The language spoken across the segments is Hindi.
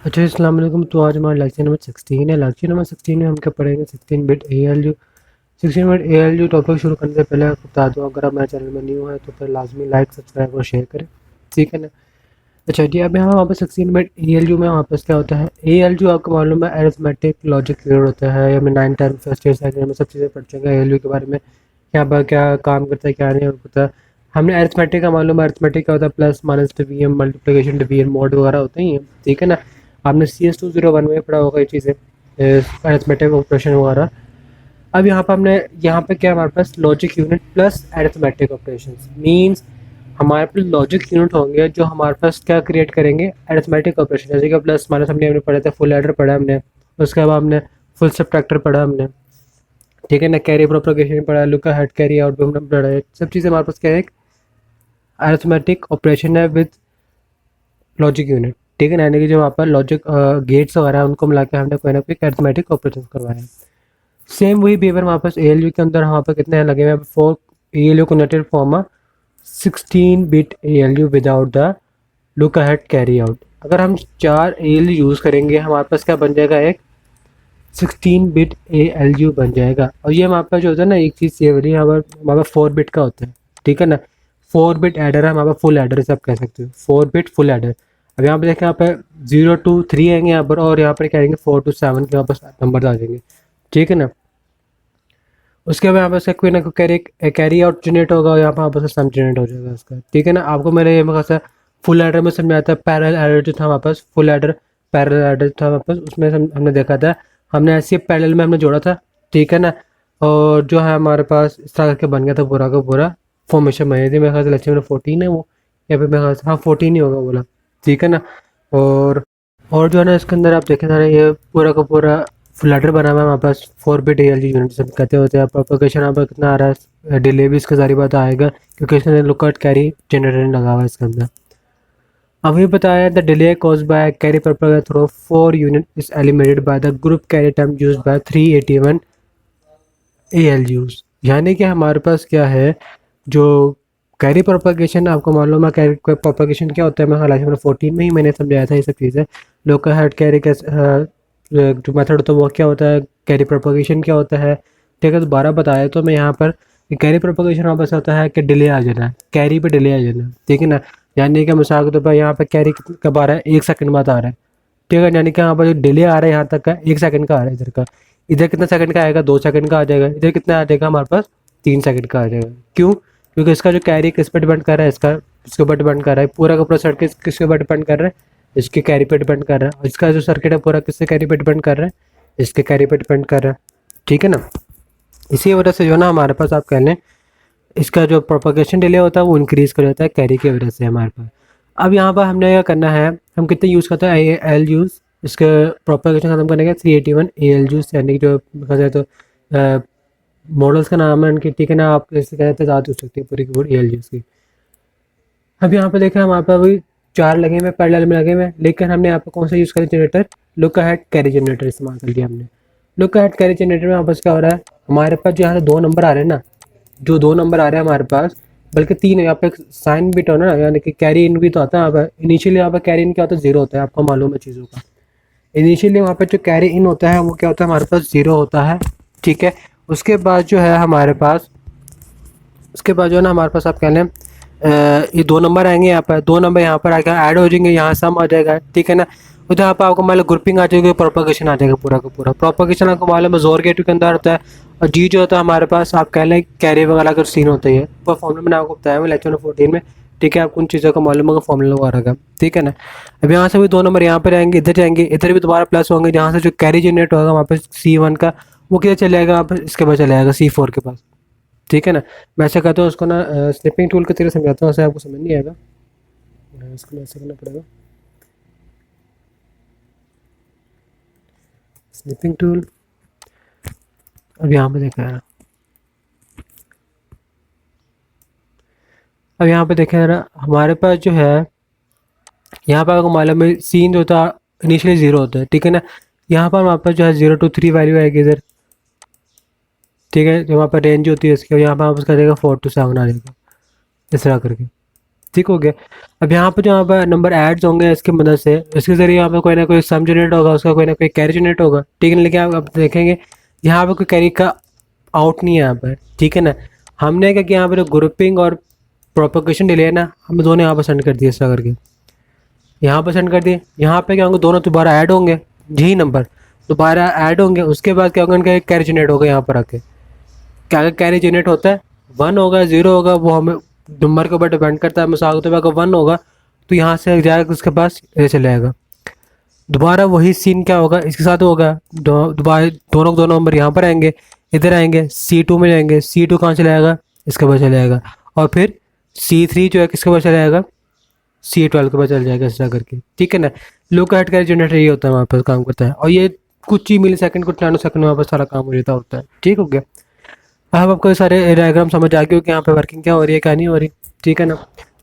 अच्छा, अस्सलाम वालेकुम। तो आज हमारा लेक्चर नंबर 16 है। लेक्चर नंबर 16 में हम क्या पढ़ेंगे? 16 bit A L U. 16 bit A L U topic शुरू करने से पहले आपको बता दूँ, अगर आप मेरे चैनल में न्यू है तो फिर लाजमी लाइक सब्सक्राइब और शेयर करें, ठीक है ना। अच्छा जी, अब यहाँ वापस 16 बिट ए एल यू में वापस क्या होता है? ए एल यू आपको मालूम है अरिथमेटिक लॉजिक पीरियड होता है, या मैं 9 10 फर्स्ट ईयर सेकंड ईयर में सब चीज़ें पढ़ चुका ए एल यू के बारे में, क्या काम करता है क्या नहीं होता। हमने अरिथमेटिक का मालूम है, अरिथमेटिक क्या होता है? Plus minus division multiplication division mode वगैरह होते ही हैं, ठीक है ना। आपने सी एस 201 में पढ़ा होगा ये चीज़ें, अरिथमेटिक ऑपरेशन वगैरह। अब यहाँ पे क्या हमारे पास logic unit plus arithmetic operation means हमारे पास लॉजिक यूनिट होंगे जो हमारे पास क्या क्रिएट करेंगे? अरिथमेटिक ऑपरेशन, जैसे कि प्लस माइनस हमने पढ़ा था, फुल एडर पढ़ा हमने, उसके बाद हमने फुल सब्ट्रैक्टर पढ़ा हमने, ठीक है ना। कैरी प्रोपगेशन पढ़ा, लुका हेड कैरी आउट भी हमने पढ़ा है। सब चीज़ें हमारे पास क्या है? अरिथमेटिक ऑपरेशन है विद लॉजिक यूनिट, ठीक है ना। यानी कि जो वहाँ पर लॉजिक गेट्स वगैरह उनको मिला के हमने कोई ना कोई अरिथमेटिक ऑपरेशन करवाया है। सेम वही बिहेवियर वहाँ पर ए एल यू के अंदर वहाँ पर कितने लगे हुए हैं? 4 A L U connected form a 16 bit A L U without the look ahead carry out. अगर हम 4 ए एल यू यूज़ करेंगे हमारे पास क्या बन जाएगा? एक 16 बिट ए एल यू बन जाएगा। और ये हमारे पास जो होता है ना, एक चीज़ ये वाली हमारे 4 बिट का होता है, ठीक है ना। 4 बिट एडर है हमारा, फुल एडर से आप कह सकते हो, 4 बिट फुल एडर। अब यहाँ पे देखें, यहाँ पे 0 to 3 आएंगे यहाँ पर, और यहाँ पर क्या आएंगे? 4 to 7 के वापस नंबर आ जाएंगे, ठीक है ना। उसके बाद यहाँ पर कोई ना कोई कैरी आउट जनरेट होगा, और यहाँ पर वापस सम जनरेट हो जाएगा उसका, ठीक है ना। आपको मेरे ये मकसद फुल एडर में समझ आता है। पैरेलल एडर जो था वापस, फुल एडर पैरेलल एडर था वापस, उसमें हमने देखा था, हमने ऐसे पैरेलल में हमने जोड़ा था, ठीक है ना। और जो है हमारे पास इस तरह करके बन गया था पूरा का पूरा फॉर्मेशन बनी थी। मेरे ख्याल से लेक्चर में 14 है वो, या फिर मेरे ख्याल से हाँ 14 ही होगा बोला, ठीक है ना। और और जो है ना, इसके अंदर आप देखें ना, ये पूरा का पूरा फ्लटर बना हुआ है हमारे पास। 4 bit A L G unit सब कहते होते हैं। प्रोपोगेशन यहाँ पर कितना आ रहा है? डिले भी इसका सारी बात आएगा, क्योंकि इसके अंदर लुकआउट कैरी जनरेटर लगा हुआ है इसके अंदर। अब ये बताया the delay cause by carry propagation through 4 unit is eliminated by the group carry time used by 381 A L use. यानी कि हमारे पास क्या है, जो कैरी प्रोपगेशन आपको मालूम है, कैरी प्रोपगेशन क्या होता है? मैं हालांकि मैंने 14 में ही मैंने समझाया था ये सब चीज़ें। लोकल हेड कैरी का जो मेथड होता है वो क्या होता है, कैरी प्रोपगेशन क्या होता है, ठीक है। दोबारा बताया तो मैं यहाँ पर, कैरी प्रोपगेशन वापस होता है कि डिले आ जाना, कैरी पे डिले आ जाना, ठीक है ना। यानी कि मिसाल के तौर पर यहाँ पर कैरी कब आ रहा है? 1 सेकंड बाद आ रहा है, ठीक है। यानी कि यहाँ पर जो डिले आ रहा है यहाँ तक का 1 सेकंड का आ रहा है इधर का। इधर कितना सेकंड का आएगा? 2 सेकंड का आ जाएगा। इधर कितना आ जाएगा हमारे पास? 3 सेकंड का आ जाएगा। क्यों? क्योंकि इसका जो कैरी किस पर डिपेंड कर रहा है? इसके ऊपर डिपेंड कर रहा है। पूरा का पूरा सर्किट किसके ऊपर डिपेंड कर रहा है? इसके कैरी पे डिपेंड कर रहा है। और इसका जो सर्किट है पूरा किससे कैरी पे डिपेंड कर रहा है? इसके कैरी पे डिपेंड कर रहा है, ठीक है ना। इसी वजह से जो ना हमारे पास आप कह लें, इसका जो प्रोपगेशन डिले होता है वो इंक्रीज़ कर देता है कैरी की वजह से हमारे पास। अब यहाँ पर हमने क्या करना है, हम कितने यूज़ करते हैं? L use. इसके प्रोपगेशन खत्म करने के 381 ए एल यूज़, यानी कि जो कहा जाए तो मॉडल्स का नाम है उनकी, ठीक है ना। आप इससे कहते ज़्यादा यूज़ सकते हैं पूरी की पूरी ए एल यूज़ की। अब यहाँ पे देखें, हमारे पास अभी 4 लगे हुए, पैरेलल में लगे हुए, लेकिन हमने यहाँ पर कौन सा यूज़ करा? Generator, look ahead carry generator इस्तेमाल कर लिया हमने। लुक अहेड कैरी जनरेटर में वापस क्या हो रहा है? हमारे पास जो यहाँ से 2 नंबर आ रहे हैं ना, जो 2 नंबर आ रहे हैं हमारे पास, बल्कि 3 है। यहाँ पे साइन बिट होना ना, यानी कि कैरी इन भी तो आता है यहाँ पर। इनिशियली यहाँ पर कैरी इन क्या होता है? 0 होता है, आपको मालूम है चीज़ों का। इनिशियली वहाँ पे जो कैरी इन होता है वो क्या होता है? हमारे पास 0 होता है, ठीक है। उसके बाद जो है हमारे पास, उसके बाद जो है ना हमारे पास आप कह लें, ये 2 नंबर आएंगे यहाँ पर, 2 नंबर यहाँ पर आकर ऐड हो जाएंगे, यहाँ सम आ जाएगा, ठीक है ना। उधर यहाँ पर आपको मान लो ग्रुपिंग आ जाएगी, प्रोपगेशन आ जाएगा पूरा का पूरा। प्रोपगेशन आपको मालूम है जोर गेट के अंदर होता है, और जी जो होता है हमारे पास आप कह लें कैरी वगैरह का सीन होता है। पर फॉर्मूला मैंने आपको बताया हुआ लेक्चर 14 में, ठीक है। आपको उन चीज़ों का मालूम होगा फॉर्मूला वगैरह का, ठीक है ना। अब यहाँ से भी 2 नंबर यहाँ पर आएंगे, इधर जाएंगे, इधर भी दोबारा प्लस होंगे, जहाँ से जो कैरी जनरेट होगा वहाँ पर C1 का वो किधर चले जाएगा? आप इसके पास चले जाएगा C4 के पास, ठीक है ना। मैं ऐसा कहता हूँ उसको ना, स्निपिंग टूल के तरीके समझाता हूँ, ऐसे आपको समझ नहीं आएगा, इसको ऐसे करना पड़ेगा। स्निपिंग टूल, अब यहाँ पे देखा है, अब यहाँ पे देखा है ना, हमारे पास जो है यहाँ पर आपको मालूम है सीन जो होता है इनिशियली 0 होता है, ठीक है ना। यहाँ पर हमारे पास जो है 0 to 3 वैल्यू आएगी इधर, ठीक है। जो वहाँ पर रेंज होती है इसकी, और यहाँ पर आप उसका देगा 4 to 7 आ जाएगा, इस तरह करके, ठीक हो गया। अब यहाँ पे जो यहाँ पर नंबर ऐड्स होंगे इसकी मदद से, इसके ज़रिए यहाँ पे कोई ना कोई सम जनरेट होगा, उसका कोई ना कोई कैरी जनरेट होगा, ठीक है। लेकिन आप अब देखेंगे यहाँ पे कोई कैरी का आउट नहीं है यहाँ पर, ठीक है ना। हमने क्या किया यहाँ पर ग्रुपिंग और प्रोपोगेशन डिले है ना, हम दोनों यहाँ पर सेंड कर दिए इस तरह करके, यहाँ पर सेंड कर दिए। यहाँ पे क्या होंगे, दोनों दोबारा ऐड होंगे, यही नंबर दोबारा ऐड होंगे। उसके बाद क्या होगा, इनका एक कैरी जनरेट होगा यहाँ पर आके। क्या कैरी जनरेट होता है, 1 होगा 0 होगा, वो हमें नंबर के ऊपर डिपेंड करता है। मिसाल के तौर पर अगर 1 होगा तो यहाँ से जाएगा उसके पास, ये चले जाएगा। दोबारा वही सीन क्या होगा इसके साथ होगा, दोबारा दोनों नंबर यहाँ पर आएंगे, इधर आएंगे, C2 में जाएंगे, C2 कहाँ चले जाएगा, इसके पास चले जाएगा। और फिर C3 जो है किसके पास चले जाएगा, C12 के पास चल जाएगा, इस तरह करके, ठीक है ना। लोकल हेड कैरी जनरेटर ये होता है, वहाँ पर काम करता है। और ये कुछ ही मिली सेकंड, कुछ नैनो सेकंड में वहाँ पर सारा काम हो जाता होता है, ठीक हो गया। अब आपको सारे डायग्राम समझ आ गए कि यहाँ पे वर्किंग क्या हो रही है, क्या नहीं हो रही, ठीक है ना।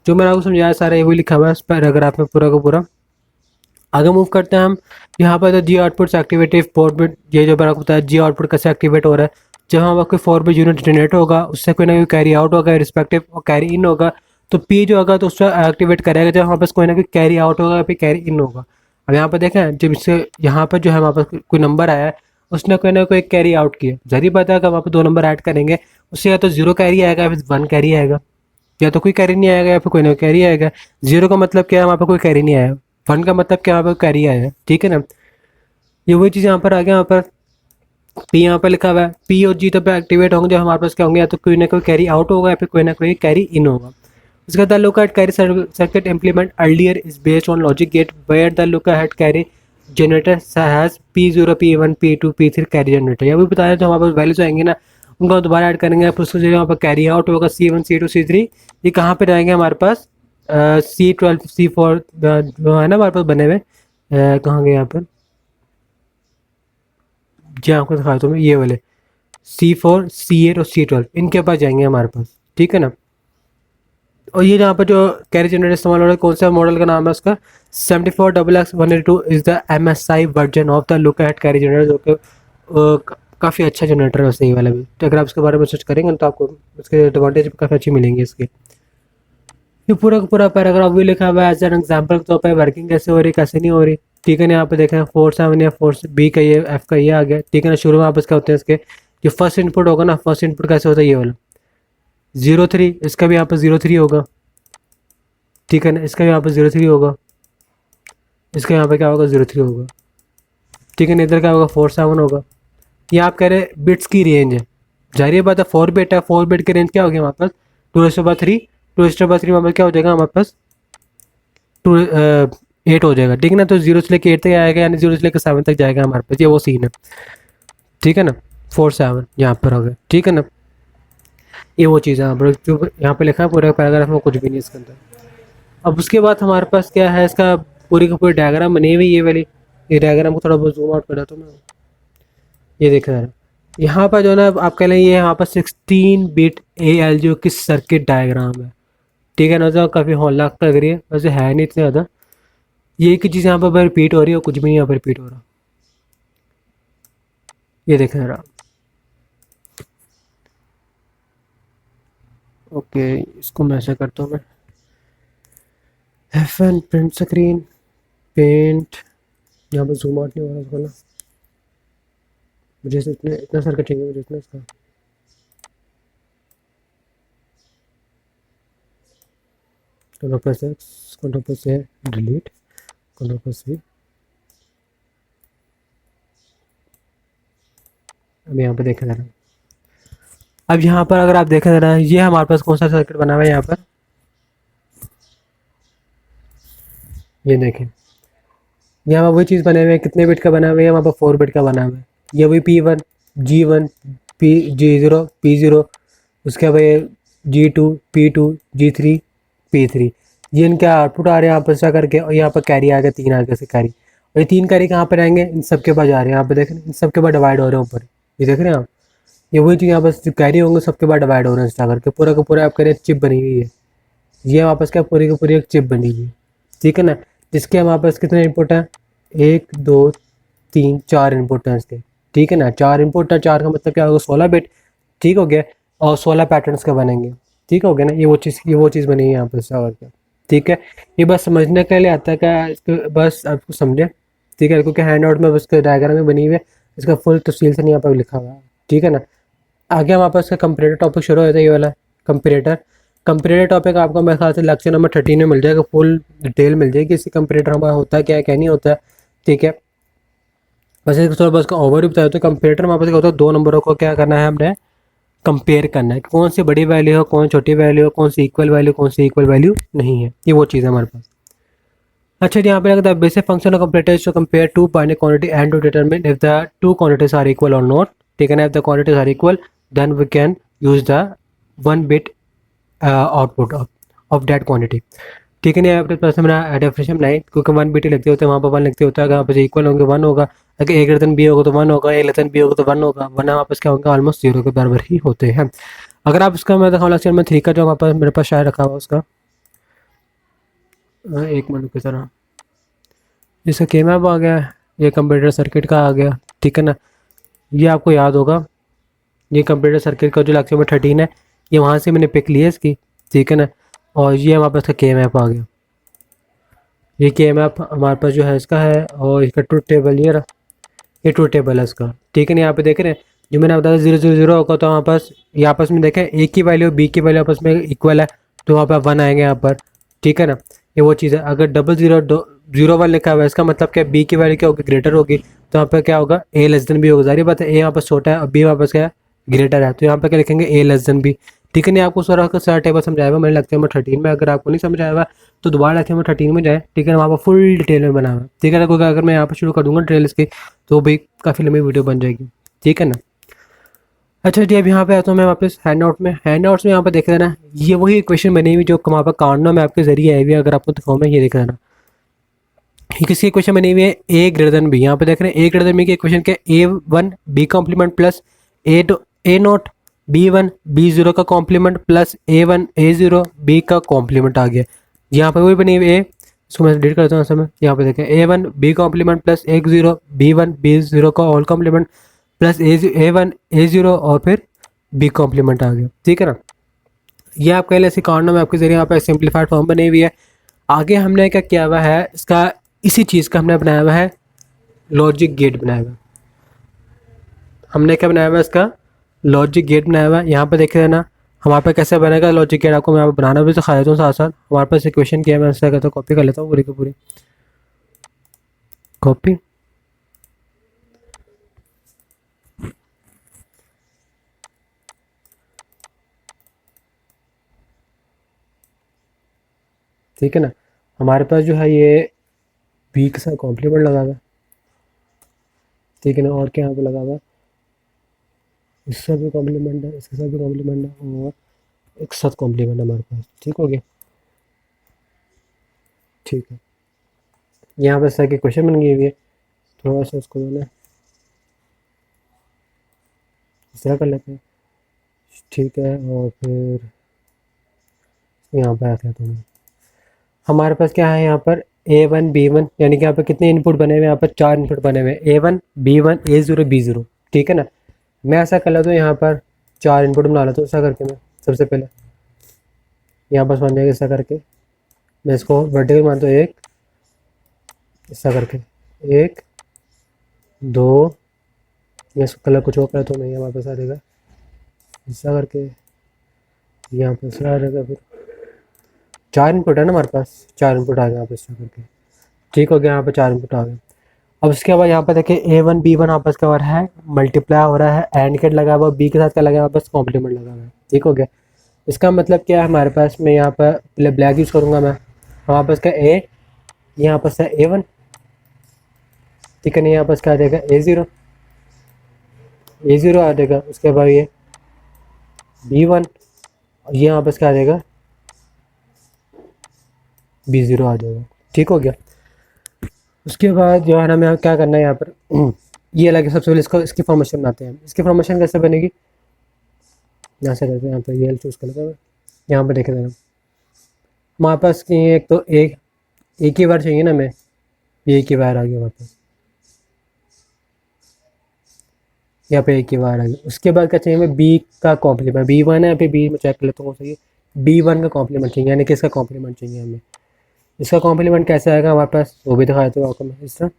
जो मैंने आपको समझाया सारा ये लिखा हुआ है इस पैराग्राफ में पूरा का पूरा। आगे मूव करते हैं हम। यहाँ पर तो जी आउटपुट एक्टिवेटिव 4 बिट, ये जो मैंने आपको बताया जी आउटपुट कैसे एक्टिवेट हो रहा है। जब हमारा कोई 4 बिट यूनिट जनरेट होगा उससे कोई ना कोई कैरी आउट होगा रिस्पेक्टिव, और कैरी इन होगा तो पी जो होगा तो उसका एक्टिवेट करेगा जब हमारे पास कोई ना कोई कैरी आउट होगा या फिर कैरी इन होगा। अब यहाँ पर देखें, जब इससे यहाँ पर जो है हमारे पास कोई नंबर आया है, उसने कोई ना कोई कैरी आउट किया, जरिए पता है कि वहाँ पर 2 नंबर ऐड करेंगे, उससे या तो 0 कैरी आएगा या फिर 1 कैरी आएगा, या तो कोई कैरी नहीं आएगा या फिर कोई ना कैरी आएगा। 0 का मतलब क्या है, वहाँ पर कोई कैरी नहीं आया। 1 का मतलब क्या है, वहाँ पर कैरी आया है, ठीक है ना। ये वही चीज़ यहाँ पर आ गया। यहाँ पर पी यहाँ पर लिखा हुआ है, पी और जी तब एक्टिवेट होंगे जब हमारे पास क्या होंगे, या तो कोई ना कोई कैरी आउट होगा या फिर कोई ना कोई कैरी इन होगा। उसके बाद the lookahead carry circuit implement earlier is based on logic gate where the lookahead carry generator has P0 P1 P2 P3 carry generator. ये भी बताया जो हमारे पास वैल्यूज आएंगे ना, उनको दोबारा ऐड करेंगे, फिर उसको जो यहाँ पर कैरी आउट होगा C1 C2 C3, ये कहाँ पे जाएंगे हमारे पास C12 C4 जो है ना हमारे पास बने हुए, कहाँ गए यहाँ पर, जी आपको दिखाता हूँ मैं, ये वाले C4 C8 और C12 इनके पास जाएंगे हमारे पास, ठीक है ना। और ये जहाँ पर जो कैरी जनरेटर इस्तेमाल हो रहा है, कौन सा मॉडल का नाम है उसका, 74XX182 is the MSI version of the lookahead carry generator, जो कि काफ़ी अच्छा जनरेटर है वैसे ये वाला भी। तो अगर आप इसके बारे में सर्च करेंगे तो आपको उसके एडवांटेज काफ़ी अच्छी मिलेंगी इसके। ये पूरा का पूरा पैराग्राफ भी लिखा हुआ है एज एन एग्जाम्पल के तौर पर, वर्किंग कैसे हो रही कैसे नहीं हो रही, ठीक है ना। यहाँ पे देखें 4-7 या 4B का ये F का ये आ गया, ठीक है ना। शुरू में आप इसका होते हैं इसके जो फर्स्ट इनपुट होगा ना, फर्स्ट इनपुट कैसे होता है, ये वाला 03, इसका भी यहाँ पर 03 होगा, ठीक है ना। इसका यहाँ पर 03 होगा, इसका यहाँ पे क्या होगा 03 होगा, ठीक है ना। इधर क्या होगा 47 होगा। ये आप कह रहे बिट्स की रेंज है, जाहिर बात है 4 बिट है, 4 बिट की रेंज क्या होगी हमारे पास 2/3, 2/3 हमारे क्या हो जाएगा हमारे पास 8 हो जाएगा, ठीक है ना। तो 0 से लेकर 8 तक आएगा, यानी 0 से लेकर 7 तक जाएगा हमारे पास, ये वो सीन है, ठीक है ना। 4-7 यहाँ पर हो गया, ठीक है ना। ये वो चीज़ है यहाँ पर, जो यहाँ पे लिखा है पूरा पैराग्राफ में कुछ भी नहीं इसके अंदर। अब उसके बाद हमारे पास क्या है, इसका पूरी का पूरी डायग्राम बनी हुई ये वाली। ये डायग्राम को थोड़ा बहुत जूम आउट कर देता हूँ मैं, ये देख रहे हैं यहाँ पर जो है ना, आप कह लें ये यहाँ पर 16 बिट ALU की सर्किट डायग्राम है, ठीक है ना। तो काफ़ी हौलनाक लग रही है, वैसे है नहीं इतनी ज़्यादा। ये एक ही चीज़ यहाँ पर रिपीट हो रही है और कुछ भी नहीं यहाँ पर रिपीट हो रहा, ये देख रहे हैं। ओके, इसको मैं ऐसा करता हूँ मैं, F1 प्रिंट स्क्रीन पेंट, यहाँ पर जूम आउट नहीं हो रहा उसको ना, मुझे इतना सर्किट चाहिए मुझे इतना इसका। Ctrl+X, Ctrl+A delete, Ctrl+V। अब यहाँ पे देखा जरा, अब यहाँ पर अगर आप देखें जरा, ये हमारे पास कौन सा सर्किट बना हुआ है यहाँ पर, ये देखें यहाँ पर वही चीज़ बने हुए हैं। कितने बिट का बना हुआ है, वहाँ पर 4 बिट का बना हुआ है। ये वही P1 G1 G0 P0, उसके बाद G2 P2 G3 P3, ये इनके आउटपुट आ रहे हैं यहाँ पर ऐसा करके। और यहाँ पर कैरी आ गया 3 आ गया से कैरी, और ये 3 कैरी कहाँ पर आएंगे, इन सब के पास जा रहे हैं। यहाँ पर देख रहे हैं इन सब के बाद डिवाइड हो रहे हैं ऊपर, ये देख रहे हैं आप, ये वही चीज़ यहाँ पर जो कैरी होंगे सबके बाद डिवाइड हो रहे हैं इस तरह करके। पूरा का पूरा आप कह रहे हैं चिप बनी हुई है, ये वापस क्या पूरी की पूरी एक चिप बनी हुई है, ठीक है ना। जिसके हमारे पास कितने इनपुट हैं, 1 2 3 4 इनपुट हैं इसके, ठीक है ना। 4 इनपुट है, 4 का मतलब क्या होगा 16 बिट, ठीक हो गया। और 16 पैटर्न्स का बनेंगे, ठीक हो गया ना। ये वो चीज़ बनी है यहाँ पर इस तरह करके। ठीक है, ये बस समझने के लिए आता है क्या, इसको बस आपको समझे, ठीक है, क्योंकि हैंड आउट में बस डायग्राम में बनी हुई है, इसका फुल तफसील से नहीं यहाँ पर लिखा हुआ है, ठीक है ना। आगे हमारे पास का कंपेरेटर टॉपिक शुरू होता है, ये वाला कंपेरेटर। कंपेरेटर टॉपिक आपको मेरे ख्याल से लेक्चर नंबर 13 में मिल जाएगा, फुल डिटेल मिल जाएगी इसी कंपेरेटर हमारा होता है क्या है क्या नहीं होता है, ठीक है। बस एक थोड़ा बस का ओवरव्यू बताया तो कंपेरेटर हमारे पास क्या होता है, दो नंबरों को क्या करना है हमने, कंपेयर करना है, कौन सी बड़ी वैल्यू हो, कौन छोटी वैल्यू हो, कौन सी इक्वल वैल्यू, कौन सी इक्वल वैल्यू नहीं है, ये वो चीज़ है हमारे पास। अच्छा जी, यहाँ पे लगता है basic function of comparator is to compare two binary quantity and to determine if the two quantities are equal और नॉट, ठीक है ना। If the quantities are equal then we can use the one bit output of that quantity, ठीक है ना। अपने पास मेरा डेफिनेशन बनाई, क्योंकि वन बिट लिखते होते हैं वहाँ पर वन लिखते होता है, अगर वहाँ पर इक्वल होंगे वन होगा, अगर ए ग्रेटर देन बी होगा तो वन होगा, ए लेस देन बी होगा तो वन होगा, वरना वहाँ पर क्या होगा, ऑलमोस्ट जीरो के बराबर ही होते हैं। अगर आप इसका मैं दिखाऊँ लेक्चर में 3 का जो वहाँ पर मेरे पास शायद रखा हुआ उसका एक मिनट की तरह, जैसे के मैप आ गया, ये कंप्यूटर सर्किट का आ गया, ठीक है ना। ये आपको याद होगा, ये कंप्यूटर सर्किट का जो लेक्चर में 13 है, ये वहाँ से मैंने पिक लिया इसकी, ठीक है ना। और ये हमारे पास का के मैप आ गया, ये के मैप हमारे पास जो है इसका है, और इसका ट्रूथ टेबल ये रहा, ये ट्रूथ टेबल है इसका, ठीक है ना। यहाँ पे देख रहे हैं जो मैंने बताया 0 0 0 होगा, तो वहाँ पास ये आपस में देखें ए की वैल्यू बी की वैल्यू आपस में इक्वल है, तो वहाँ पर वन आएंगे यहाँ पर, ठीक है ना। ये वो चीज़ है, अगर 0 0 0 1 लिखा हुआ है, इसका मतलब क्या, बी की वैल्यू क्या होगी, ग्रेटर होगी, तो यहाँ पर क्या होगा, ए लेस देन बी होगा, जारी बात है, ए यहाँ पर छोटा है और बी वहाँ पर क्या है, ग्रेटर है, तो यहाँ पर क्या लिखेंगे, ए लेस देन बी, ठीक है नहीं। आपको सारा टेबल समझाया हुआ मैंने लेक्चर नंबर 13 में, अगर आपको नहीं समझाया हुआ तो दोबारा लेक्चर नंबर 13 में जाए, ठीक है ना, वहाँ पर फुल डिटेल में बना हुआ है, ठीक है ना। क्योंकि अगर मैं यहाँ पर शुरू कर दूंगा डिटेल इसकी तो भाई काफ़ी लंबी वीडियो बन जाएगी, ठीक है ना। अच्छा जी, अब यहाँ पे आता हूँ मैं वापस हैंड आउट में, हैंड आउट्स में यहाँ पर देख लेना, ये वही इक्वेशन बनी हुई जो वहाँ पर कार्नो में आपके जरिए आई हुई है, अगर आपको दिखाऊँ मैं, ये देख लेना, ये किसकी इक्वेशन बनी हुई है, ए ग्रेटर देन बी। यहाँ पे देख रहे हैं ए ग्रेटर देन बी की इक्वेशन क्या, A one B complement plus A not B one B zero का complement plus A one A zero B का कॉम्प्लीमेंट आ गया। यहाँ पे वही बनी हुई है, इसको मैं डिलीट करता हूँ समय, यहाँ पे देखें ए वन बी कॉम्प्लीमेंट प्लस ए जीरो बी जीरो का all complement plus A one A zero और फिर बी कॉम्प्लीमेंट आ गया, ठीक है ना। ये आपके लिए ऐसी कार्नो में आपके जरिए यहाँ पे सिंप्लीफाइड फॉर्म बनी हुई है। आगे हमने क्या किया हुआ है, इसका इसी चीज़ का हमने बनाया हुआ है लॉजिक गेट बनाया हुआ है। हमने क्या बनाया हुआ है, इसका लॉजिक गेट बनाया हुआ है। यहाँ पे देख लेना हमारे पे कैसे बनेगा लॉजिक गेट, आपको मैं यहाँ पे बनाना भी सिखा देता हूँ साथ साथ। हमारे पास इक्वेशन किया है, मैं इससे कहता हूँ कॉपी कर लेता हूँ पूरी की पूरी, कॉपी, ठीक है ना। हमारे पास जो है ये बी के साथ कॉम्प्लीमेंट लगा हुआ है, ठीक है ना, और क्या यहाँ पे लगा हुआ है, इसका भी कॉम्प्लीमेंट है, इसके साथ भी कॉम्प्लीमेंट है, और एक साथ कॉम्प्लीमेंट है हमारे पास, ठीक हो गया, ठीक है। यहाँ पर इस तरह की क्वेश्चन बन गई हुई है, थोड़ा सा उसको जो है इस तरह कर लेते हैं, ठीक है। और फिर यहाँ पर आते हैं तो हमारे पास क्या है, यहाँ पर ए वन बी वन, यानी कि यहाँ पर कितने इनपुट बने हुए हैं, यहाँ पर 4 इनपुट बने हुए हैं, ए one B one A zero be zero, ठीक है ना। मैं ऐसा कर लेता हूँ, यहाँ पर 4 इनपुट बना लेता हूँ, ऐसा करके मैं सबसे पहले यहाँ पर बन जाएगा, ऐसा करके मैं इसको वर्टिकल मानता हूँ, एक ऐसा करके, एक दो, या इसको कलर कुछ और कर तो मैं, यहाँ वापस आ जाएगा ऐसा करके, यहाँ पर ऐसा आ जाएगा, फिर 4 इनपुट है ना हमारे पास, 4 इनपुट आ गया यहाँ पर ऐसा करके, ठीक हो गया, यहाँ पर 4 इनपुट आ गए। अब उसके बाद यहाँ पर देखिए ए वन बी वन आपस का हो रहा है, मल्टीप्लाई हो रहा है, एंड गेट लगा हुआ, बी के साथ क्या लगा हुआ, बस कॉम्प्लीमेंट लगा हुआ है, ठीक हो गया। इसका मतलब क्या है हमारे पास, मैं यहाँ पर पहले ब्लैक यूज़ करूँगा मैं, हमारे पास का ए, यहाँ पर है ए वन, ठीक है नहीं, यहाँ पर क्या आ जाएगा ए ज़ीरो आ जाएगा, उसके बाद ये बी वन, और ये यहाँ पर क्या आ जाएगा बी ज़ीरो आ जाएगा, ठीक हो गया। उसके बाद जो है ना, मैं क्या करना है यहाँ पर ये लगे, सबसे पहले इसको इसकी फॉर्मेशन बनाते हैं। इसकी फॉर्मेशन कैसे बनेगी, यहाँ से करते हैं, यहाँ पर ये चूज़ कर लेते हैं, यहाँ पर देखे देना हमारे पास की एक तो एक ही बार चाहिए ना, मैं ये एक ही बार आ गया हमारे पास, यहाँ पे एक ही बार आ गया। उसके बाद क्या चाहिए, मैं बी का कॉम्प्लीमेंट, बी वन है, यहाँ पे बी में चेक कर लेता हूँ सही, बी वन का कॉम्प्लीमेंट चाहिए, यानी कि इसका कॉम्प्लीमेंट चाहिए हमें, इसका कॉम्प्लीमेंट कैसे आएगा हमारे पास, वो भी दिखाया था आपको मैं। इस तरह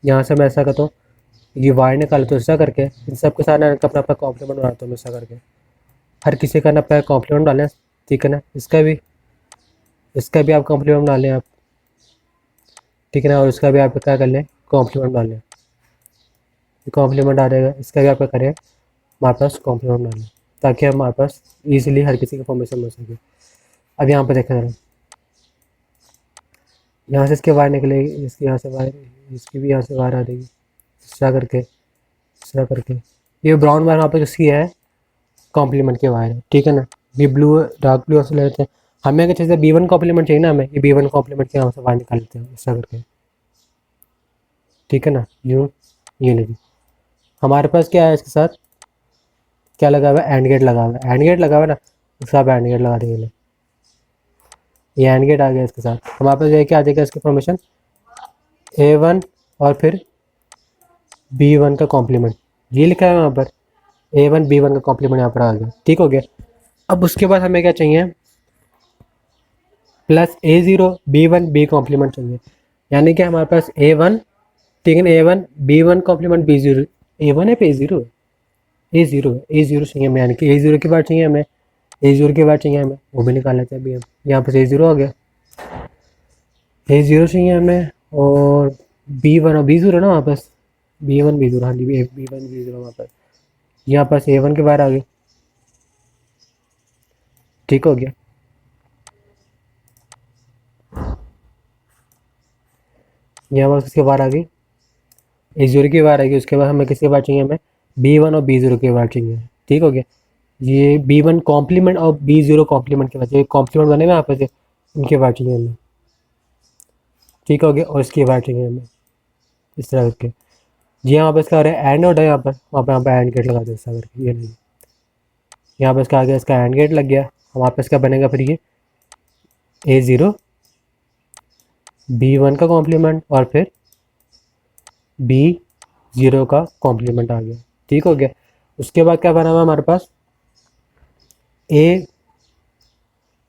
यहाँ से मैं ऐसा करता हूँ, ये वाई निकाल तो ऐसा करके इन सब के साथ अपना अपना कॉम्प्लीमेंट बनाता हूँ ऐसा करके, हर किसी का ना अपना कॉम्प्लीमेंट डालें, ठीक है ना। इसका भी आप कॉम्प्लीमेंट डालें आप, ठीक है ना। और इसका भी आप क्या कर लें, कॉम्प्लीमेंट डालें, कॉम्प्लीमेंट आ जाएगा। इसका भी आप क्या करें, हमारे पास कॉम्प्लीमेंट डालें, ताकि हमारे पास ईजिली हर किसी की फॉर्मेशन मिल सके। अब यहाँ पर देखा जरा, यहाँ से इसके वायर निकलेगी, इसके यहाँ से वायर, इसकी भी यहाँ से वायर आ जाएगी, इस तरह करके, इस तरह करके। ये ब्राउन वायर वहाँ पर किसकी है, कॉम्प्लीमेंट के वायर है, ठीक है ना। ये ब्लू डार्क ब्लू ऐसे ले लेते हैं। हमें अगर चाहिए B1 कॉम्प्लीमेंट चाहिए ना, हमें ये B1 कॉम्प्लीमेंट के यहाँ से वायर निकाल लेते हैं ऐसा करके, ठीक है ना। यूँ ये लीजिए, हमारे पास क्या है, इसके साथ क्या लगा हुआ है, एंड गेट लगा हुआ है, एंड गेट लगा हुआ है ना, इसके साथ एंड गेट लगा देंगे। ये एंड गेट आ गया, इसके साथ हमारे पास ये क्या आ जाएगा, इसकी फॉर्मेशन A1 और फिर B1 का कॉम्प्लीमेंट, ये लिखा है यहाँ पर, A1 B1 का कॉम्प्लीमेंट यहाँ पर आ गया, ठीक हो गया। अब उसके बाद हमें क्या चाहिए, plus A0 B1 B complement चाहिए, यानी कि हमारे पास A1, ठीक है ना, A1 B1 complement B0, A1 है पे A0 है, A0 चाहिए हमें, यानी कि A0 की बार चाहिए हमें, A0 की बार चाहिए हमें, वो भी निकाल लेते हैं अभी हम। यहाँ पर A0 आ गया, A0 चाहिए हमें, और B1 और B0 ना वहाँ पास, B1 B0, हाँ जी B1 B0 वहाँ पर। यहाँ पास A1 के बाहर आ गए, ठीक हो गया। यहाँ पास किसके बाहर आ गई, A0 की बार आ गई। उसके बाद हमें किसके बार चाहिए, हमें B1 और B0 के बार चाहिए, ठीक हो गया। ये B1 कॉम्प्लीमेंट और B0 कॉम्प्लीमेंट के बाद जो कॉम्प्लीमेंट बने हुए यहाँ पर इनके बार चाहिए हमें, ठीक हो गया। और इसके बार चाहिए हमें, इस तरह करके। जी यहाँ पर इसका एंड होता है, यहाँ पर वहाँ पर एंड गेट लगा दे ऐसा करके, ये नहीं, यहाँ पर इसका आ गया, इसका एंड गेट लग गया। हमारे पास क्या बनेगा फिर, ये A0 B1 का कॉम्प्लीमेंट और फिर B0 का कॉम्प्लीमेंट आ गया, ठीक हो गया। उसके बाद क्या बना हुआ हमारे पास,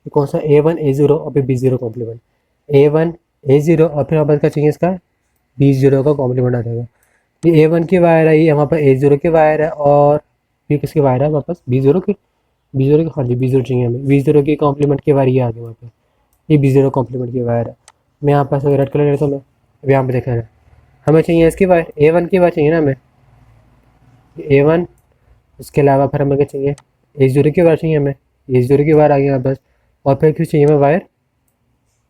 कौन सा A1 A0 और फिर B0 कॉम्प्लीमेंट, A1 A0 और फिर हमारे पास क्या चाहिए, इसका B0 का कॉम्प्लीमेंट आ जाएगा। ये A1 की वायर है, ये हमारे पास A0 की वायर है, और ये किसकी वायर है हमारे पास, B0 की, हाँ जी B0 चाहिए हमें, B0 की कॉम्प्लीमेंट की वायर ये आ गई वहाँ पर, ये B0 कॉम्प्लीमेंट की वायर है। मैं यहाँ पास रेड कलर लेता हूँ मैं, अब यहाँ पर देखा है, हमें चाहिए इसकी वायर, A1 की वायर चाहिए ना हमें, A1। उसके अलावा फिर हमें क्या चाहिए, A0 की वायर चाहिए हमें, A0 की वायर आ गई हमारे पास। और फिर किस चाहिए हमें वायर,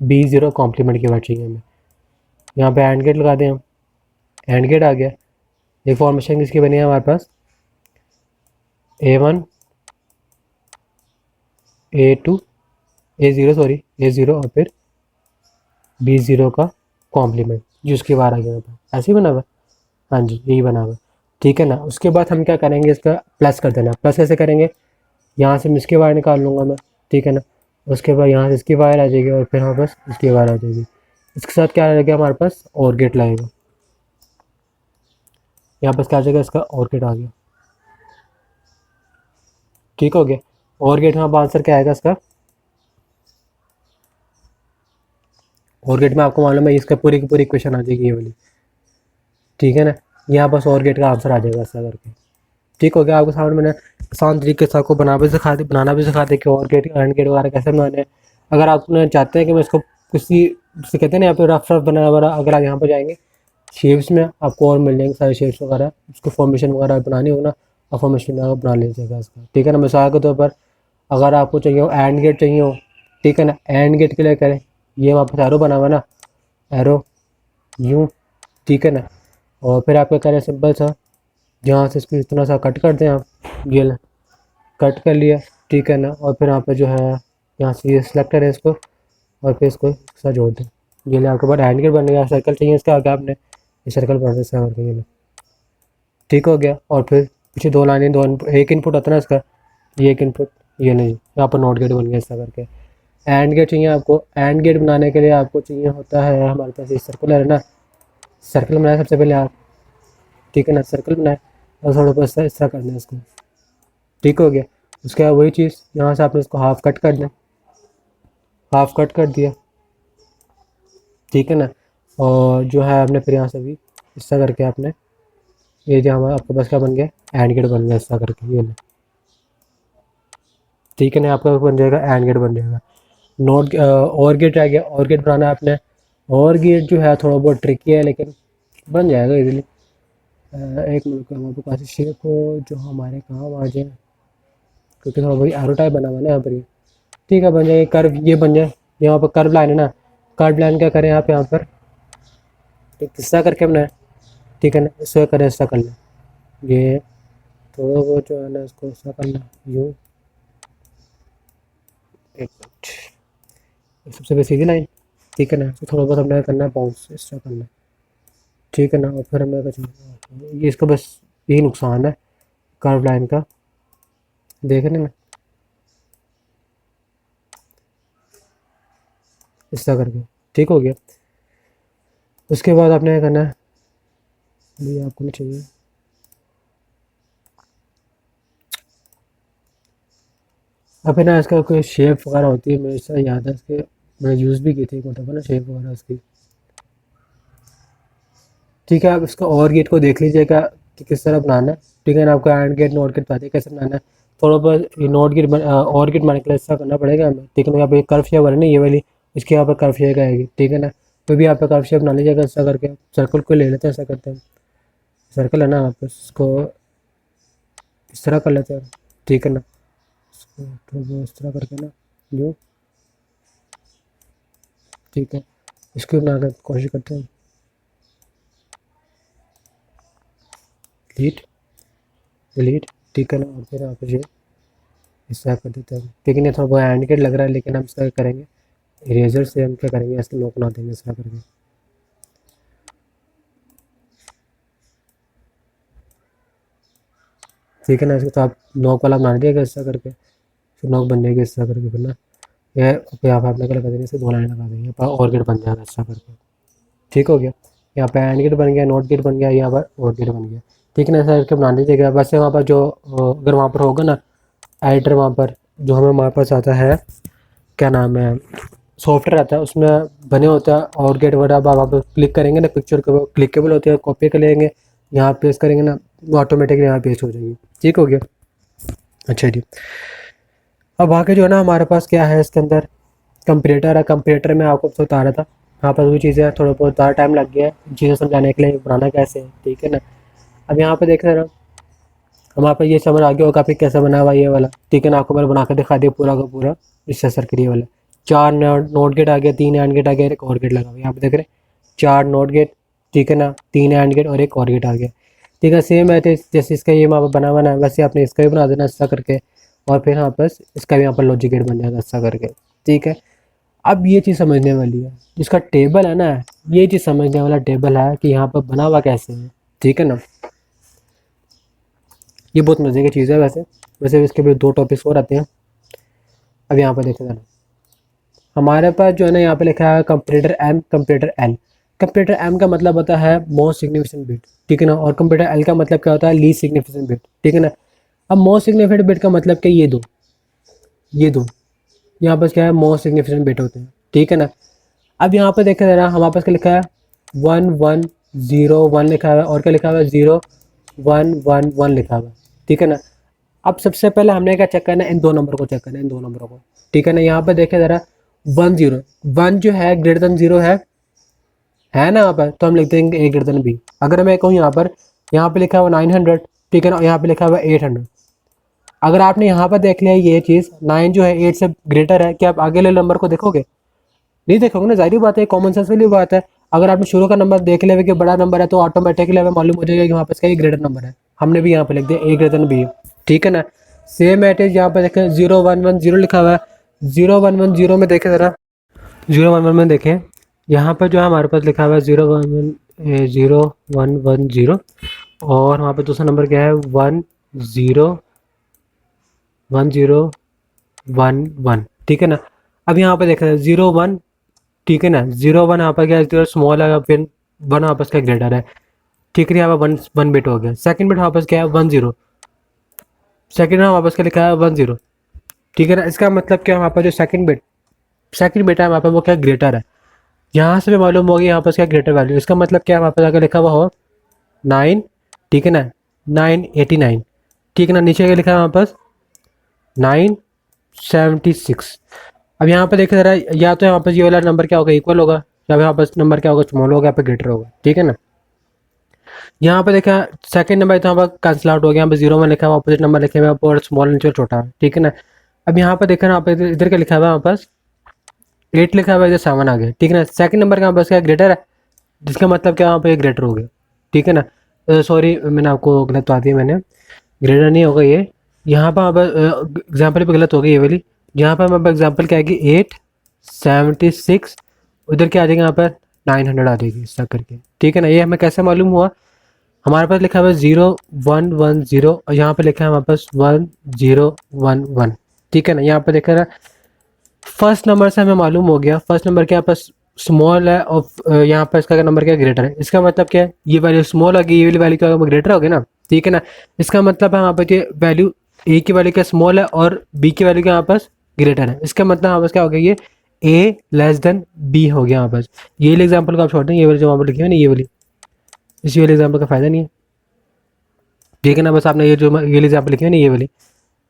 B0 कॉम्प्लीमेंट की वायर चाहिए हमें। यहाँ पे एंड गेट लगा दें हम, एंड गेट आ गया। ये फॉर्मेशन किसकी बनी है हमारे पास, A1 A2 A0 sorry A0 और फिर B0 का कॉम्प्लीमेंट, जो उसकी वायर आ गया यहाँ पर, ऐसे ही बना हुआ, हाँ जी यही बना हुआ, ठीक है ना। उसके बाद हम क्या करेंगे, इसका प्लस कर देना। प्लस कैसे करेंगे, यहाँ से मैं इसकी वायर निकाल लूँगा मैं, ठीक है ना। उसके बाद यहाँ से इसकी वायर आ जाएगी, और फिर हमारे पास इसकी वायर आ जाएगी। इसके साथ क्या आ जाएगा हमारे पास, और गेट लगेगा, यहाँ पास क्या आ जाएगा, इसका और गेट आ गया, ठीक हो गया। और गेट में आंसर क्या आएगा इसका, और गेट में आपको मालूम है इसका पूरी की पूरी इक्वेशन आ जाएगी ये वाली, ठीक है ना। यहाँ पास और गेट का आंसर आ जाएगा ऐसा करके, ठीक हो गया। आपको सामने मैंने आसान तरीके से आपको बनाना भी सिखा दे कि और गेट एंड गेट वगैरह कैसे बनाने हैं। अगर आप चाहते हैं कि मैं इसको किसी से कहते हैं ना यहाँ पे रफ बना वगैरह, अगर आप यहाँ पर जाएंगे शेप्स में आपको और मिल जाएंगे सारे शेप्स वगैरह, उसको फॉर्मेशन वगैरह बनानी हो ना, और फॉर्मेशन वगैरह बना लीजिएगा इसका, ठीक है ना। मिसाल के तौर पर अगर आपको चाहिए हो एंड गेट चाहिए हो, ठीक है ना, एंड गेट के लिए करें, ये वहाँ पर एरो बना हुआ ना, एरो यूँ, ठीक है ना। और फिर आप क्या करें, सिंपल सा जहाँ से इसको इतना सा कट कर दें आप, ये कट कर लिया, ठीक है ना। और फिर यहाँ पे जो है यहाँ से ये सिलेक्ट करें इसको, और फिर इसको साथ जोड़ दें, ये ले आपके बाद हैंड गेट बन गया। सर्कल चाहिए इसका आगे आपने, ये सर्कल बना दें इसका करके, ये ले, ठीक हो गया। और फिर पीछे दो लाइनें, एक इनपुट आता है ना इसका, ये एक इनपुट, ये नहीं, यहाँ पर नोट गेट बन गया इसका करके। एंड गेट चाहिए आपको, एंड गेट बनाने के लिए आपको चाहिए होता है हमारे पास ये सर्कुलर है ना, सर्कल बनाए सबसे पहले आप, ठीक है ना, सर्कल बनाए और थोड़ा पास इस तरह करना है इसको, ठीक हो गया। उसके बाद वही चीज़ यहाँ से आपने इसको हाफ कट कर दें, हाफ कट कर दिया, ठीक है ना। और जो है आपने फिर यहाँ से भी इस तरह करके आपने ये जो हमारा आपके पास क्या बन गया, एंड गेट बन गया इस तरह करके, ये ले। ठीक है ना, आपका बन जाएगा एंड गेट बन जाएगा। नोट और गेट आ गया, और गेट बनाना है आपने। और गेट जो है थोड़ा बहुत ट्रिकी है लेकिन बन जाएगा इजीली। एक मिनट का हमारे पास शेप हो जो हमारे काम आ जाए, क्योंकि थोड़ा बहुत एरो टाइप बना हुआ है ना यहाँ पर ये। ठीक है, बन जाए कर्व, ये बन जाए। यहाँ पर कर्व लाइन है ना, कर्व लाइन क्या करें आप यहाँ पर एक हिस्सा करके बनाए। ठीक है ना, इसको करें ऐसा कर लें, ये थोड़ा बहुत जो है ना इसको ऐसा करना, यूँ। एक मिनट, सबसे बेसिक सीधी लाइन। ठीक है ना, तो थोड़ा बहुत हमने करना है बाउंस, इस तरह करना है। ठीक है ना, और फिर हमें कुछ ये इसका बस यही नुकसान है कर्व लाइन का, देखने में इस तरह करके। ठीक हो गया। उसके बाद आपने क्या करना है, ये आपको नहीं चाहिए। अब है ना इसका कोई शेप वगैरह होती है, मेरे से याद है इसके, मैंने यूज़ भी की थी एक मतलब ना शेप वगैरह उसकी। ठीक है, आप इसका और गेट को देख लीजिएगा कि किस तरह बनाना है। ठीक है ना, आपको एंड गेट नोट गेट बताते हैं कैसे बनाना है। थोड़ा बहुत ये नोट गेट और गेट बनाने के लिए ऐसा करना पड़ेगा हमें। ठीक है ना, यहाँ पे कर्व शेप वाली ना ये वाली, इसके यहाँ पर कर्व शेप आएगी। ठीक है ना, तो भी यहाँ पे कर्व शेप बना लीजिएगा ऐसा करके। सर्कल को ले लेते हैं, ऐसा करते हैं, सर्कल है ना, आप इसको इस तरह कर लेते हैं। ठीक है ना, इसको तो वो इस तरह करके ना, जो ठीक है, इसको बना कर कोशिश करते हैं। Delete, delete. ठीक है ना, और फिर यहाँ पे ये इस तरह कर देते हैं। लेकिन ये थोड़ा बहुत हैंडकेट लग रहा है, लेकिन हम इसका करेंगे इरेजर से, हम क्या करेंगे इसके नोक बना देंगे इस तरह करके। ठीक है ना, इसको तो आप नोक वाला बना दिएगा इस तरह करके, फिर नोक बन जाएगी इस तरह करके। फिर ना ये पे आप आपने क्या लगा देंगे, इसे दो लाइन लगा देंगे, पर और गेट बन जाएगा इस तरह करके। ठीक हो गया, यहाँ पे हैंड गेट बन गया, नोट गेट बन गया, यहाँ पर और गेट बन गया। ठीक है ना, ऐसा करके बना दीजिएगा। वैसे वहाँ पर जो अगर वहाँ पर होगा ना एडिटर, वहाँ पर जो हमें हमारे पास आता है, क्या नाम है, सॉफ्टवेयर आता है, उसमें बने होता है और गेट वगैरह। अब आप क्लिक करेंगे ना पिक्चर के, वो क्लिकेबल होते हैं, कॉपी कर लेंगे, यहाँ पेस्ट करेंगे ना, वो ऑटोमेटिकली यहाँ पेस्ट हो जाएगी। ठीक हो गया। अच्छा जी, अब आगे जो है ना हमारे पास क्या है इसके अंदर, कंपेरेटर है। कंपेरेटर में आपको बता रहा था, यहाँ पर वो चीज़ें थोड़ा बहुत ज़्यादा टाइम लग गया है चीज़ें समझाने के लिए, बनाना कैसे है। ठीक है ना, अब यहाँ पे देख रहे ना, हमारे पास ये समझ आ गया होगा कि कैसे बना हुआ ये वाला। ठीक है ना, आपको मैंने बना कर दिखा दिया पूरा का पूरा, इससे असर करिए वाला। चार नोट गेट आ गया, तीन हैंड गेट आ गया, एक और गेट लगा हुआ है, यहाँ पे देख रहे हैं, चार नोट गेट। ठीक है ना, तीन हैंड गेट और एक और गेट आ गया। ठीक है, सेम है जैसे इसका ये वहाँ पर बना हुआ है, वैसे आपने इसका भी बना देना ऐसा करके, और फिर यहाँ पर इसका भी यहाँ पर लॉजिक गेट बन जाएगा ऐसा करके। ठीक है, अब ये चीज़ समझने वाली है, जिसका टेबल है ना, ये चीज़ समझने वाला टेबल है कि यहाँ पर बना हुआ कैसे है। ठीक है ना, ये बहुत मज़े की चीज़ है। वैसे वैसे इसके भी दो टॉपिक्स और आते हैं। अब यहाँ पर देखते हैं, हमारे पास जो है ना यहाँ पे लिखा है comparator M, comparator L. Comparator M का मतलब होता है मोस्ट सिग्निफिकेंट बिट। ठीक है ना, और कंपेरेटर एल का मतलब क्या होता है, लीस्ट सिग्निफिकेंट बिट। ठीक है ना, अब मोस्ट सिग्निफिकेंट बिट का मतलब क्या, ये दो यहाँ पर क्या है, मोस्ट सिग्निफिकेंट बिट होते हैं। ठीक है ना, अब यहाँ पर देखा जरा, हमारे पास क्या लिखा है, 1101 लिखा हुआ है, और क्या लिखा हुआ है, 0111 लिखा हुआ है। ठीक है ना, अब सबसे पहले हमने क्या चेक करना है, इन दो नंबर को चेक करना है, इन दो नंबरों को। ठीक है ना, यहाँ पर देखे ज़रा, 1 जो है ग्रेटर देन 0 है ना यहाँ पर, तो हम लिख देंगे ए ग्रेटर देन बी। अगर मैं कहूँ यहाँ पे लिखा हुआ 900, ठीक है ना, यहाँ पे लिखा हुआ 800। अगर आपने यहाँ पर देख लिया ये चीज़, 9 जो है 8 से ग्रेटर है, क्या आप आगे वाले नंबर को देखोगे? नहीं देखोगे ना, जाहिर बात है, कॉमन सेंस वाली बात है। अगर आपने शुरू का नंबर देख लिया कि बड़ा नंबर है, तो ऑटोमेटिकली हमें मालूम हो जाएगा कि वहाँ पर ग्रेटर नंबर है। हमने भी यहाँ पे लिख दिया ए ग्रेटर देन बी। ठीक है ना, सेम एट इज यहाँ पर देखें 0110 लिखा हुआ है। 0110 में देखें ज़रा, 0111 में देखें, यहाँ पर जो है हमारे पास लिखा हुआ है 0110, और वहाँ पर दूसरा नंबर क्या है, 1011। ठीक है ना, अब यहाँ पर देखा 01। ठीक है ना, 01 यहाँ पर क्या है, 0 स्मॉल है, फिर 1 यहाँ पर क्या ग्रेटर है। ठीक है, यहाँ पर वन बिट हो गया। सेकंड बिट यहाँ पर क्या है, 10। सेकंड यहाँ वापस क्या लिखा है, 10। ठीक है ना, इसका मतलब क्या है, वहाँ पर जो सेकंड बिट है वहाँ पर वो क्या ग्रेटर है। यहाँ से भी मालूम होगी यहाँ पर क्या ग्रेटर वैल्यू, इसका मतलब क्या है वहाँ पर अगर लिखा हुआ हो 9, ठीक है ना, 989, ठीक है ना, नीचे क्या लिखा है वहाँ पर 976। अब यहाँ पर देखा जरा, या तो यहाँ पर ये वाला नंबर क्या होगा इक्वल होगा, या यहाँ पर नंबर क्या होगा स्मॉल होगा, यहाँ पर ग्रेटर होगा, ठीक है ना। यहाँ पे देखा सेकंड नंबर तो यहाँ पर कैंसिल आउट हो गया, यहाँ पर 0 में लिखा हुआ, ऑपोजिट नंबर लिखे हुए और स्मॉल नीचे छोटा है, ठीक है ना। अब यहाँ पर देखा ना, यहाँ पर इधर क्या लिखा हुआ है, यहाँ पर 8 लिखा हुआ है, इधर 7 आ गया, ठीक है ना। सेकंड नंबर का यहाँ पर क्या ग्रेटर है, जिसका मतलब क्या यहाँ पे ग्रेटर हो गया, ठीक है ना। सॉरी मैंने आपको गलत बात दी, मैंने ग्रेटर नहीं होगा ये, यहाँ पर एग्जाम्पल पे गलत हो गई ये वाली। यहाँ पर हमारे एग्जाम्पल क्या आएगी 876, उधर क्या आ जाएगा यहाँ पर 900 आ जाएगी इस तरह करके, ठीक है ना। ये हमें कैसे मालूम हुआ, हमारे पास लिखा हुआ है 0110 और यहाँ पे लिखा है हमारे पास 1011, ठीक है ना। यहाँ पे देखा फर्स्ट नंबर से हमें मालूम हो गया, फर्स्ट नंबर के यहाँ पर स्मॉल है और यहाँ पर इसका नंबर क्या ग्रेटर है, इसका मतलब क्या है, ये वैल्यू स्मॉल होगी, ये वाली वैल्यू क्या ग्रेटर होगी ना, ठीक है ना। इसका मतलब है यहाँ पर ये वैल्यू ए की वैल्यू क्या स्मॉल है और बी की वैल्यू क्या यहाँ पर ग्रेटर है, इसका मतलब यहाँ पर क्या हो गया, ये ए लेस देन बी हो गया यहाँ पर। ये वाली एग्जाम्पल को आप छोड़ दें, ये वाली जो वहाँ पर लिखी है ना ये वाली, इसी वाले एग्जाम्पल का फायदा नहीं है, ठीक है ना। बस आपने ये जो ये वाली एग्जाम्पल लिखी है ना ये वाली,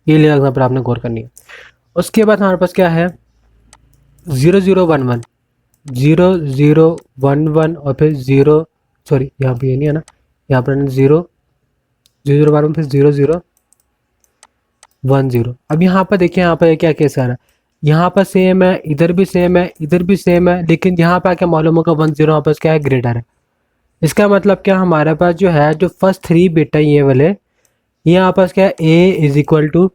ये वाली एग्जाम्पल आपने गौर करनी है। उसके बाद हमारे पास क्या है 0011, 0011 और फिर 0, सॉरी यहाँ पे ये नहीं है ना, यहाँ पर 0 0011 फिर 0010। अब यहाँ पर देखिए यहाँ पर क्या केस आ रहा है, यहाँ पर सेम है, इधर भी सेम है, इधर भी सेम है, लेकिन यहाँ पर क्या मालूम होगा 10 यहाँ पर क्या है ग्रेटर है। इसका मतलब क्या हमारे पास जो है जो फर्स्ट 3 बिट है ये वाले, ये यहाँ पर क्या है A is equal to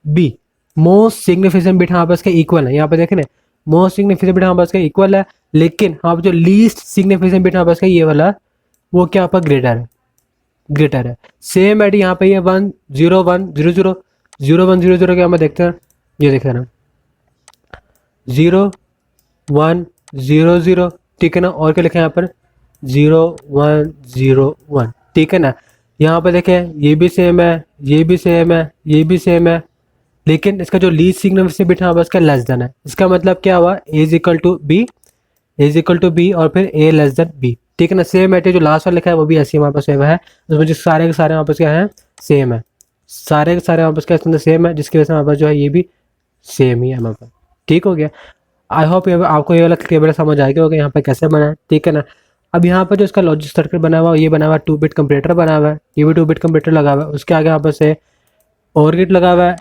B, most significant bit यहाँ पर क्या इक्वल है, यहाँ पर देखें मोस्ट सिग्निफिकेंट बिट यहाँ पर क्या इक्वल है, लेकिन यहाँ पर जो लीस्ट सिग्निफिकेंट बिट यहाँ पर क्या ये वाला, वो क्या यहाँ पर ग्रेटर है, ग्रेटर है। सेम एड यहाँ पे ये 1 0 1 0 0 0 1 0 0 क्या हम देखते हैं, ये देखते हैं ना 0 1 0 0, ठीक है ना। और क्या लिखा है यहाँ पर 0101, ठीक है ना। यहाँ पर देखें ये भी सेम है, ये भी सेम है, ये भी सेम है, लेकिन इसका जो लीस्ट सिग्निफिकेंट बिट है इसका लेस देन है। इसका मतलब क्या हुआ A is equal to B, A is equal to B और फिर ए लेस देन बी, ठीक है ना। सेम एट जो लास्ट वाला लिखा है वो भी ऐसे हमारे पास सेम है, उसमें जो सारे के सारे हमारे पास क्या है सेम है, सारे के सारे हमारे पास क्या इसके सेम है, जिसकी वजह से हमारे पास जो है ये भी सेम ही है हमारे पास, ठीक हो गया। आई होप आपको ये वाला केवल समझ आ गया होगा यहाँ पर कैसे बना है, ठीक है ना। अब यहाँ पर जो इसका लॉजिक सर्किट बना हुआ है ये बना हुआ है 2 बिट कंपरेटर बना हुआ है, ये भी 2 बिट कंपरेटर लगा हुआ है, उसके आगे यहाँ पर से और गेट लगा हुआ है,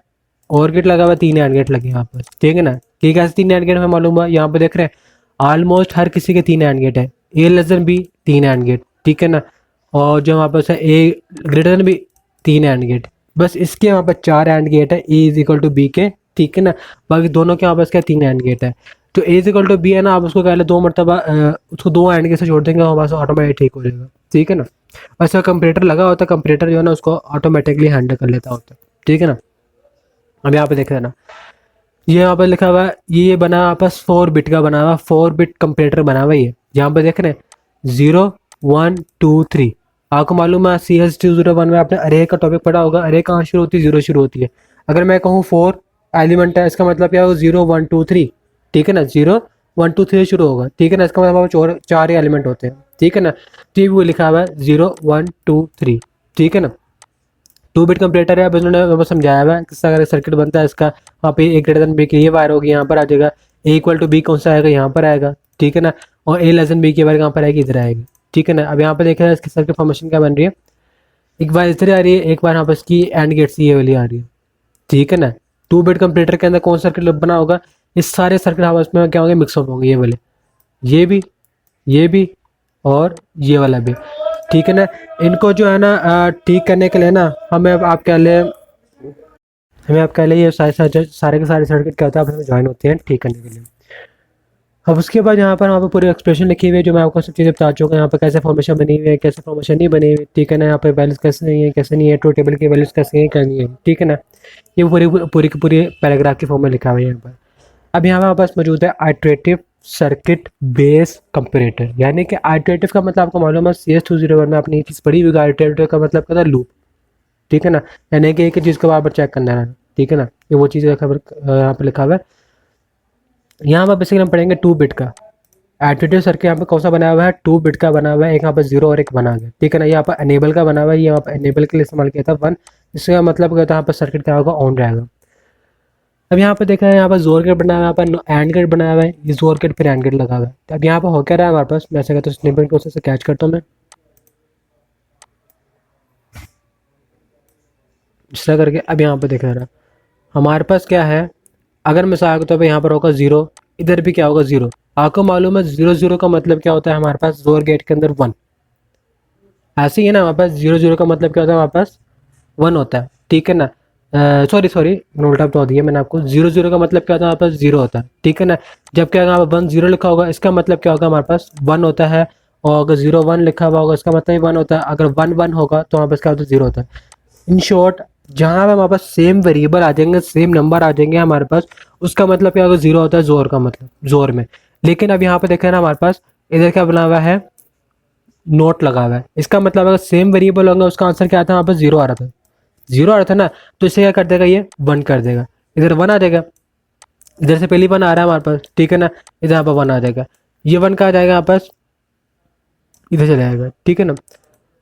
और गेट लगा हुआ है, 3 एंड गेट लगे यहाँ पर, ठीक है ना। ठीक है 3 एंड गेट हमें मालूम हुआ, यहाँ पर देख रहे हैं ऑलमोस्ट हर किसी के 3 एंड गेट है, A less than B 3 and gate, ठीक है ना। और जो वहाँ पर है A greater than B 3 and gate, बस इसके वहाँ पर 4 एंड गेट है A is equal to B के, ठीक है ना। बाकी दोनों के वहाँ पर क्या 3 एंड गेट है, तो ए इज इक्वल टू बी है ना, आप उसको कह ले 2 मरतबा उसको 2 एंड गेट से जोड़ देंगे वहाँ से ऑटोमेटिक ठीक हो जाएगा, ठीक है ना। वैसे कंप्यूटर लगा होता है, कंप्यूटर जो है ना उसको ऑटोमेटिकली हैंडल कर लेता होता है, ठीक है ना। अब यहाँ पे देख लेना ये यहाँ पर लिखा हुआ है, ये बना आपस 4 बिट का बना हुआ, 4 बिट कंपरेटर बना हुआ है। यहाँ पर देख रहे हैं 0 1 2 3, आपको मालूम है CS201 में आपने अरे का टॉपिक पढ़ा होगा, अरे कहाँ शुरू होती है 0 शुरू होती है। अगर मैं कहूँ 4 एलिमेंट है, इसका मतलब क्या होगा 0 1 2 3, ठीक है ना, 0 1 2 3 शुरू होगा, ठीक है ना। इसका मतलब 4 ही एलिमेंट होते हैं, ठीक है ना। तो वो लिखा हुआ है 0 1 2 3, ठीक है ना। 2 बिट कंपरेटर है, अब उन्होंने बस समझाया हुआ है किस तरह सर्किट बनता है इसका। वहाँ पे ए ग्रेटर देन बी की ये वायर होगी, यहाँ पर आ जाएगा, ए इक्वल टू बी कौन सा आएगा यहाँ पर आएगा, ठीक है ना। और ए लेस देन बी की वायर कहाँ पर आएगी, इधर आएगी, ठीक है ना। अब यहाँ पर देखा है इसकी सर्किट फॉर्मेशन क्या बन रही है, एक बार इधर आ रही है, एक बार यहाँ पर इसकी एंड गेट्स ये वाली आ रही है, ठीक है ना। 2 बिट कंपरेटर के अंदर कौन सा सर्किट बना होगा, इस सारे सर्किट आपस में क्या होंगे मिक्सअप होंगे, ये वाले, ये भी, ये भी और ये वाला भी, ठीक है ना। इनको जो है ना ठीक करने के लिए ना हमें आप कह लें, ये सारे के सारे सर्किट क्या होता है हमें ज्वाइन होते हैं ठीक करने के लिए। अब उसके बाद यहाँ पर पूरी एक्सप्रेशन लिखी हुई है जो मैं आपको सब चीज़ें बता चुका हूँ, यहाँ पर कैसे फॉर्मेशन बनी हुई है, कैसे फॉर्मेशन नहीं बनी हुई, ठीक है ना। यहाँ पर वैल्यूज कैसे नहीं है, कैसे नहीं है, ट्रू टेबल की वैल्यूज कैसे हैं करनी है, ठीक है ना। ये पूरी पूरी की पूरी पैराग्राफ की फॉर्म में लिखा हुआ है यहाँ पर। अब यहाँ हमारे पास मौजूद है आइट्रेटिव सर्किट बेस कंपरेटर, यानी कि आइट्रेटिव का मतलब आपको मालूम है CS201 में आपने ये चीज़ पढ़ी हुई, आइट्रेटिव का मतलब क्या था लूप, ठीक है ना, यानी कि एक चीज़ को बार बार चेक करना है, ठीक है ना। ये वो चीज़ यहाँ पर लिखा हुआ है। यहाँ पर बेसिकली हम पढ़ेंगे 2 बिट का, एडिटिव सर्किट यहाँ पे कौन सा बना हुआ है, 2 बिट का बना हुआ है, एक यहाँ पर 0 और एक बना गया, ठीक है ना। यहाँ पर एनेबल का बना हुआ है, यहाँ पर एनेबल के लिए इस्तेमाल किया था 1, इसका मतलब क्या होता है यहाँ पर सर्किट क्या होगा, ऑन रहेगा। अब यहाँ पे देखा है, यहाँ पर जोर गेट बना हुआ है, यहाँ पर एंड गेट बनाया हुआ है, ये जोर गेट फिर एंड गेट लगा हुआ है। तो अब यहाँ पर हो क्या रहा है हमारे पास, मैं ऐसा कहता हूँ स्निपेट को से कैच करता हूँ मैं, इस तरह करके। अब यहाँ पर देखा रहा हमारे पास क्या है, अगर मिसाल के तौर पर यहाँ पर होगा 0, इधर भी क्या होगा 0। आपको मालूम है 0 0 का मतलब क्या होता है हमारे पास जोर गेट के अंदर 1, ऐसे ही है ना। हमारे पास 0 0 का मतलब क्या होता है, हमारे पास 1 होता है, ठीक है ना। सॉरी उल्टा बता दिया मैंने आपको, 0 0 का मतलब क्या होता है, हमारे पास 0 होता है, ठीक है ना। जब क्या यहाँ पर 1 0 लिखा होगा, इसका मतलब क्या होगा, हमारे पास 1 होता है। और अगर 0 1 लिखा हुआ होगा, इसका मतलब 1 होता है। अगर 1 1 होगा तो हमारे पास क्या होता है, 0 होता है। इन शॉर्ट, जहाँ पे हमारे पास सेम वेरिएबल आ जाएंगे, सेम नंबर आ जाएंगे हमारे पास, उसका मतलब क्या होगा, 0 होता है जोर का मतलब, जोर में। लेकिन अब यहाँ पे देखा है ना, हमारे पास इधर क्या बना हुआ है, नोट लगा हुआ है। इसका मतलब अगर सेम वेरिएबल होगा, उसका आंसर क्या आता है, वहाँ पर 0 आ रहा था, 0 आ रहा था ना। तो इसे क्या कर देगा, ये 1 कर देगा, इधर 1 आ जाएगा। इधर से पहली 1 आ रहा है हमारे पास, ठीक है ना। इधर यहाँ पर 1 आ जाएगा, ये 1 का आ जाएगा हमारे पास, इधर चला जाएगा, ठीक है ना।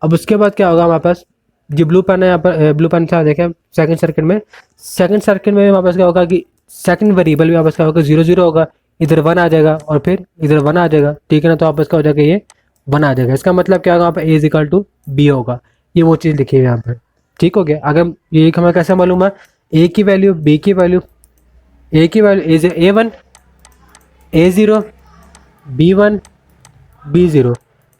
अब उसके बाद क्या होगा हमारे पास, जो ब्लू पेन है यहाँ पर, ब्लू पेन क्या देखें सेकंड सर्किट में, सेकंड सर्किट में हमारे पास क्या होगा कि सेकंड वेरिएबल भी हमारे पास क्या होगा, 0 0 होगा। इधर 1 आ जाएगा और फिर इधर 1 आ जाएगा, ठीक है ना। तो आपस का हो जाएगा, ये 1 आ जाएगा। इसका मतलब क्या होगा, यहाँ पर ए इज इक्वल टू बी होगा। ये वो चीज़ लिखी है यहाँ पर, ठीक हो गया। अगर ये हमें कैसे मालूम है, ए की वैल्यू बी की वैल्यू, ए की value A1 A0 B1 B0,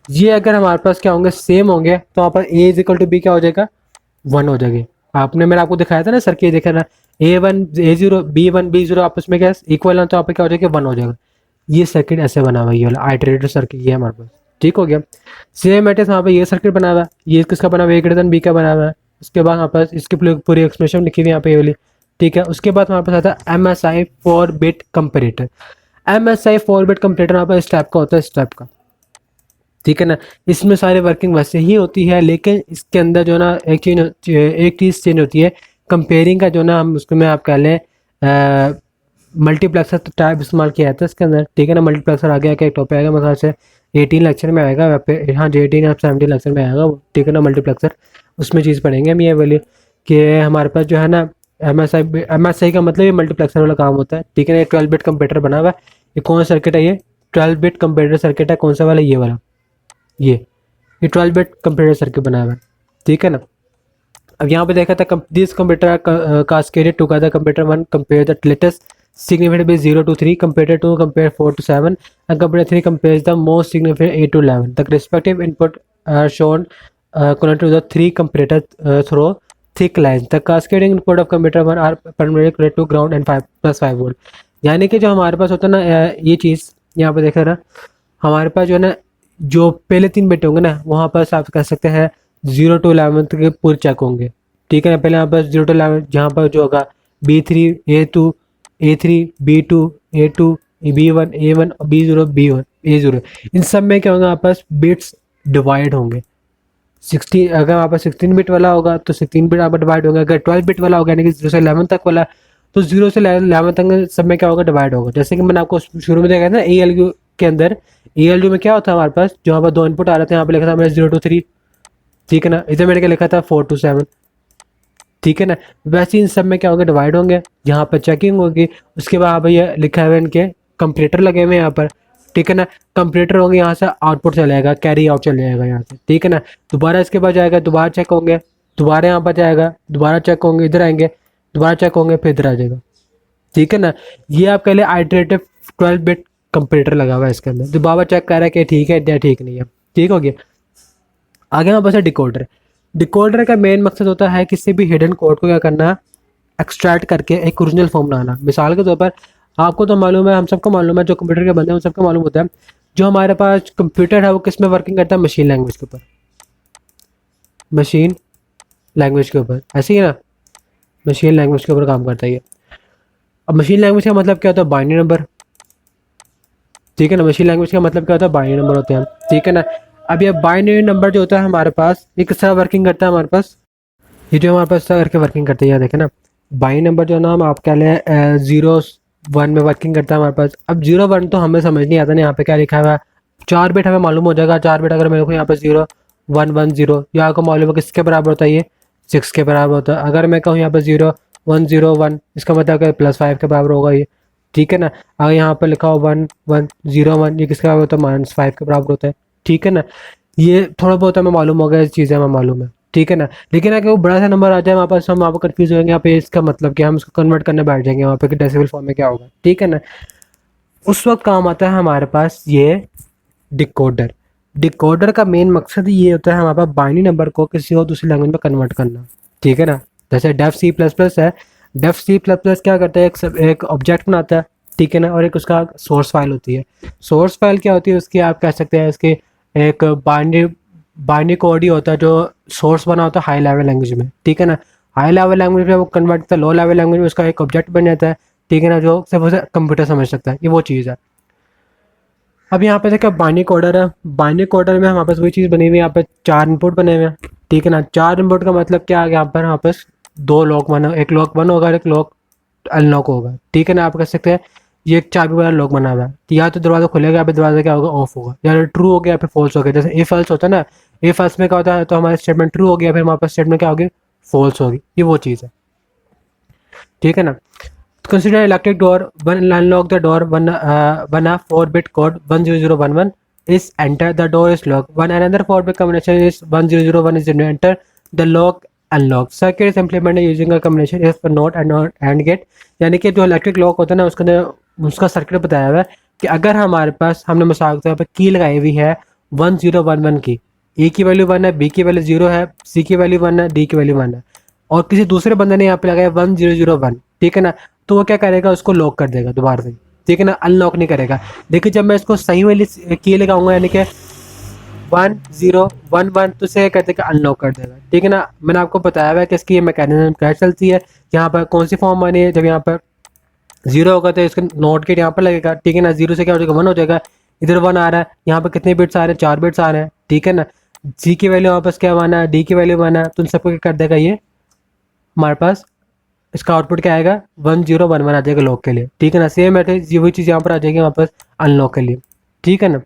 ये अगर हमारे पास क्या होंगे, सेम होंगे, तो वहाँ पर ए इज इक्वल टू बी क्या हो जाएगा, 1 हो जाएगी। आपने मैंने आपको दिखाया था ना सर, देखा ना, A1 A0 B1 B0 आपस में क्या इक्वल है, तो यहाँ पर क्या हो जाएगा, 1 हो जाएगा। ये सर्किट ऐसे बना हुआ है, ये वाला आइटरेटर सर्किट, ये हमारे पास, ठीक हो गया। सेम एट वहाँ पर ये सर्किट बना हुआ है, ये किसका बना हुआ है, ए ग्रेटर देन बी का बना हुआ है। उसके बाद हमारे पास इसकी पूरी एक्सप्लेनेशन लिखी हुई है यहाँ पे ये वाली, ठीक है। उसके बाद हमारे पास आता है MSI 4 bit comparator. MSI 4 bit comparator यहाँ पर इस टाइप का होता है, इस टाइप का, ठीक है ना। इसमें सारे वर्किंग वैसे ही होती है, लेकिन इसके अंदर जो ना एक चीज़ चेंज होती है, कंपेयरिंग का जो ना, हम उसको में आप कह लें मल्टीप्लेक्सर टाइप इस्तेमाल किया जाता है इसके अंदर, ठीक है ना। मल्टीप्लेक्सर आ गया, क्या टॉपिक आएगा मतलब से 18 लेक्चर में आएगा, वहाँ पे हाँ जी 18 या 17 लेक्चर में आएगा वो, ठीक है ना। मल्टीप्लेक्सर, उसमें चीज़ पढ़ेंगे हम ये वाली, कि हमारे पास जो है ना एम एस आई का मतलब ये मल्टीप्लेक्सर वाला काम होता है, ठीक है ना। ये 12 बिट कंप्यूटर बना हुआ है। ये कौन सा सर्किट है, ये 12 बिट कंप्यूटर सर्किट है। कौन सा वाला, ये वाला, ये 12 बिट कंप्यूटर सर्किट बना हुआ है, ठीक है ना। अब यहाँ पे देखा था, this computer cascaded together, computer 1 compare the latest significant bit 0 to 3, compare 2 compare 4 to 7, and compare 3 compares the most significant 8 to 11. The respective input are shown connected to the 3 comparator through thick lines. The cascading input of computer 1 are permanently connected to ground and 5 plus 5 volt. यानी कि जो हमारे पास होता है ना, ये चीज़ यहाँ पे देखा ना, हमारे पास जो है ना, जो पहले 3 बिट होंगे ना, वहाँ पर आप कह सकते हैं 0 to 11 के पूरे चेक होंगे, ठीक है ना। पहले यहाँ पर 0 to 11 जहाँ पर जो होगा B3 A2 A3 B2 A2 B1 A1 B0 B1 A0, इन सब में क्या होगा, आपस बिट्स डिवाइड होंगे। 16, अगर आप 16 बिट वाला होगा तो 16 बिट आप डिवाइड होगा। अगर 12 बिट वाला होगा, यानी कि 0 से 11 तक वाला, तो 0 से 11 तक सब में क्या होगा, डिवाइड होगा। जैसे कि मैंने आपको शुरू में देखा था ALU के अंदर, ALU में क्या होता है हमारे पास, जो यहाँ पर 2 इनपुट आ रहे थे, यहाँ पे लिखा था मैंने 0 to 3, ठीक है ना। इधर मैंने क्या लिखा था 4 to 7, ठीक है ना। वैसे इन सब में क्या होगा, डिवाइड होंगे, जहाँ पर चेकिंग होगी। उसके बाद भैया लिखा है इनके कंप्यूटर लगे हुए हैं यहाँ पर, ठीक है ना। कंप्यूटर होंगे, यहाँ से आउटपुट चला जाएगा, कैरी आउट चला जाएगा यहाँ से, ठीक है ना। दोबारा इसके बाद जाएगा, दोबारा चेक होंगे, दोबारा यहाँ पर जाएगा, दोबारा चेक होंगे, इधर आएंगे, दोबारा चेक होंगे, फिर इधर आ जाएगा, ठीक है ना। ये आपके लिए आइटरेटिव 12 बिट कंप्यूटर लगा हुआ है इसके अंदर। दोबारा चेक कर रहा है कि ठीक है या ठीक नहीं है, ठीक हो गया। आगे हमारे पास है डिकोडर। डिकोडर का मेन मकसद होता है किसी भी हिडन कोड को क्या करना, एक्सट्रैक्ट करके एक ओरिजिनल फॉर्म बनाना। मिसाल के तौर पर आपको तो मालूम है, हम सबको मालूम है, जो कंप्यूटर के बंदे हैं उन सबको मालूम होता है, जो हमारे पास कंप्यूटर है वो किस में वर्किंग करता है, मशीन लैंग्वेज के ऊपर, मशीन लैंग्वेज के ऊपर, ऐसे ही ना, मशीन लैंग्वेज के ऊपर काम करता है ये। अब मशीन लैंग्वेज का मतलब क्या होता है, बाइनरी नंबर, ठीक है ना। मशीन लैंग्वेज का मतलब क्या होता है, बाइनरी नंबर होते हैं, ठीक है ना। अब ये बाइनरी नंबर जो होता है हमारे पास, ये किस तरह वर्किंग करता है हमारे पास, ये जो हमारे पास करके वर्किंग करते हैं, यहाँ देखें ना, बाइनरी नंबर जो ना हम आप कह लें 0 वन में वर्किंग करता है हमारे पास। अब 0 1 तो हमें समझ नहीं आता ना यहाँ पे क्या लिखा हुआ है। 4 बिट हमें मालूम हो जाएगा। 4 बिट अगर मेरे को यहाँ पे 0 1 1 0, यहाँ को मालूम है किसके बराबर होता है, ये 6 के बराबर होता है। अगर मैं कहूँ यहाँ पे 0 1 0 1, इसका मतलब है +5 के बराबर होगा ये, ठीक है ना। अगर यहाँ पे लिखा हो 1 1 0 1, ये किसके बराबर होता है, -5 के बराबर होता है, ठीक है ना। ये थोड़ा बहुत हमें मालूम हो गया, इस चीज़ें हमें मालूम है, ठीक है ना। लेकिन अगर वो बड़ा सा नंबर आ जाए वहाँ पर, हम वहाँ पर कंफ्यूज हो जाएंगे, यहाँ पे इसका मतलब क्या, हम उसको कन्वर्ट करने बैठ जाएंगे वहाँ पे कि डेसिमल फॉर्म में क्या होगा, ठीक है ना। उस वक्त काम आता है हमारे पास ये डिकोडर। डिकोडर का मेन मकसद ये होता है हमारे पास बाइनरी नंबर को किसी और दूसरी लैंग्वेज में कन्वर्ट करना, ठीक है ना। जैसे डेफ सी प्लस प्लस है, डेफ सी प्लस प्लस क्या करता है, एक ऑब्जेक्ट बनाता है, ठीक है ना, और एक उसका सोर्स फाइल होती है। सोर्स फाइल क्या होती है उसकी, आप कह सकते हैं इसके एक बाइनरी बाइनरी कोड ही होता है जो सोर्स बना होता है हाई लेवल लैंग्वेज में, ठीक है ना। हाई लेवल लैंग्वेज में वो कन्वर्ट होता है लो लेवल लैंग्वेज में, उसका एक ऑब्जेक्ट बन जाता है, ठीक है ना, जो सिर्फ उसे कंप्यूटर समझ सकता है, ये वो चीज़ है। अब यहाँ पे देखा बाइनरी कोडर है, बाइनरी कोडर में हमारे पास वही चीज़ बनी हुई है, यहाँ पे 4 इनपुट बने हुए हैं, ठीक है ना। 4 इनपुट का मतलब क्या है, यहाँ पर हमारे पास 2 लॉक बना, एक लॉक बंद होगा, एक लॉक अनलॉक होगा, ठीक है ना। आप कह सकते हैं ये एक चाबी वाला लॉक बना हुआ है, तो या तो दरवाजा खुलेगा या फिर दरवाजा क्या होगा, ऑफ होगा, या ट्रू हो गया या फिर फॉल्स हो गया। जैसे इफ एल्स होता है ना, इफ एल्स में क्या होता है, तो हमारा स्टेटमेंट ट्रू हो गया, फिर हमारे पास स्टेटमेंट क्या होगी, फॉल्स होगी, ये वो चीज़ है, ठीक है ना। Consider electric door. When unlock the door, when a 4-bit code 10011 is entered, the door is locked. When another 4-bit combination is 10001 is entered, the lock unlocked. Circuit is implemented using a combination if not and get. यानी कि जो इलेक्ट्रिक लॉक होता है ना, उसके अंदर उसका सर्किट बताया हुआ है कि अगर हमारे पास, हमने मिसाल के तौर पर की लगाई हुई है 1011 की, ए की वैल्यू 1 है, बी की वैल्यू 0 है, सी की वैल्यू 1 है, डी की वैल्यू 1 है, और किसी दूसरे बंदे ने यहाँ पे लगाया 1001, ठीक है ना, तो वो क्या करेगा, उसको लॉक कर देगा दोबारा से, ठीक है ना, अनलॉक नहीं करेगा। देखिए जब मैं इसको सही वाली की लगाऊंगा, यानी कि 1011, तो इसे कहते हैं कि अनलॉक कर देगा, ठीक है ना। मैंने आपको बताया हुआ है कि इसकी ये मैकेनिज्म क्या चलती है, यहाँ पर कौन सी फॉर्म बनी है। जब यहाँ पर 0 होगा तो इसका नोट गेट यहाँ पर लगेगा, ठीक है ना। 0 से क्या हो जाएगा, 1 हो जाएगा, इधर 1 आ रहा है, यहाँ पर कितने बिट्स आ रहे हैं, 4 बिट्स आ रहे हैं, ठीक है ना। सी की वैल्यू वापस क्या बना है, डी की वैल्यू बना है, तो उन सबको क्या कर देगा ये, हमारे पास इसका आउटपुट क्या आएगा, 1011 आ जाएगा लॉक के लिए, ठीक है ना। सेम मैथड ये वही चीज़ यहाँ पर आ जाएगी वापस अनलॉक के लिए, ठीक है ना।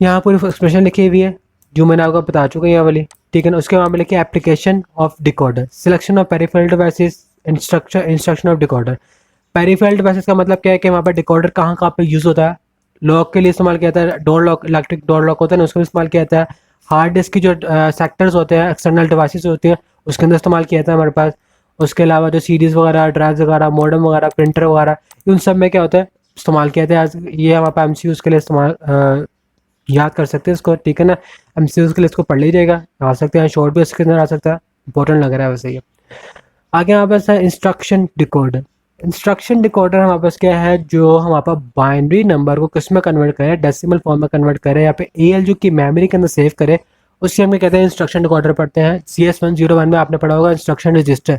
यहाँ पूरी एक्सप्रेशन लिखी हुई है जो मैंने आपको बता चुका हूँ, ये वाली, ठीक है ना। उसके बाद में लिखिए application of decoder, selection of peripheral devices, instruction of decoder. Peripheral devices का मतलब क्या है कि वहाँ पर डिकोडर कहाँ कहाँ पर यूज़ होता है। लॉक के लिए इस्तेमाल किया जाता है, door lock, electric door lock होता है ना, उसको इस्तेमाल किया जाता है। हार्ड डिस्क की जो सेक्टर्स होते हैं, एक्सटर्नल डिवाइसेस होती हैं, उसके अंदर इस्तेमाल किया जाता है हमारे पास। उसके अलावा जो सीडीज़ वगैरह, ड्राइव्स वगैरह, मॉडेम वगैरह, प्रिंटर वगैरह, उन सब में क्या होता है, इस्तेमाल किया जाता है। ये हम आप MCUs के लिए इस्तेमाल याद कर सकते हैं इसको, ठीक है ना। MCUs के लिए इसको पढ़ लीजिएगा, आ सकते हैं, शॉर्ट भी इसके अंदर आ सकता है, इंपॉर्टेंट लग रहा है वैसे ये। आगे हमारे पास है इंस्ट्रक्शन डिकोडर। इंस्ट्रक्शन डिकोडर हमारे पास क्या है, जो हमारे पास बाइनरी नंबर को किस में कन्वर्ट करे, डेसिमल फॉर्म में कन्वर्ट करे, या फिर ALU की मेमोरी के अंदर सेव करे, उससे हम कहते हैं इंस्ट्रक्शन डिकोडर पढ़ते हैं। CS101 में आपने पढ़ा होगा इंस्ट्रक्शन रजिस्टर,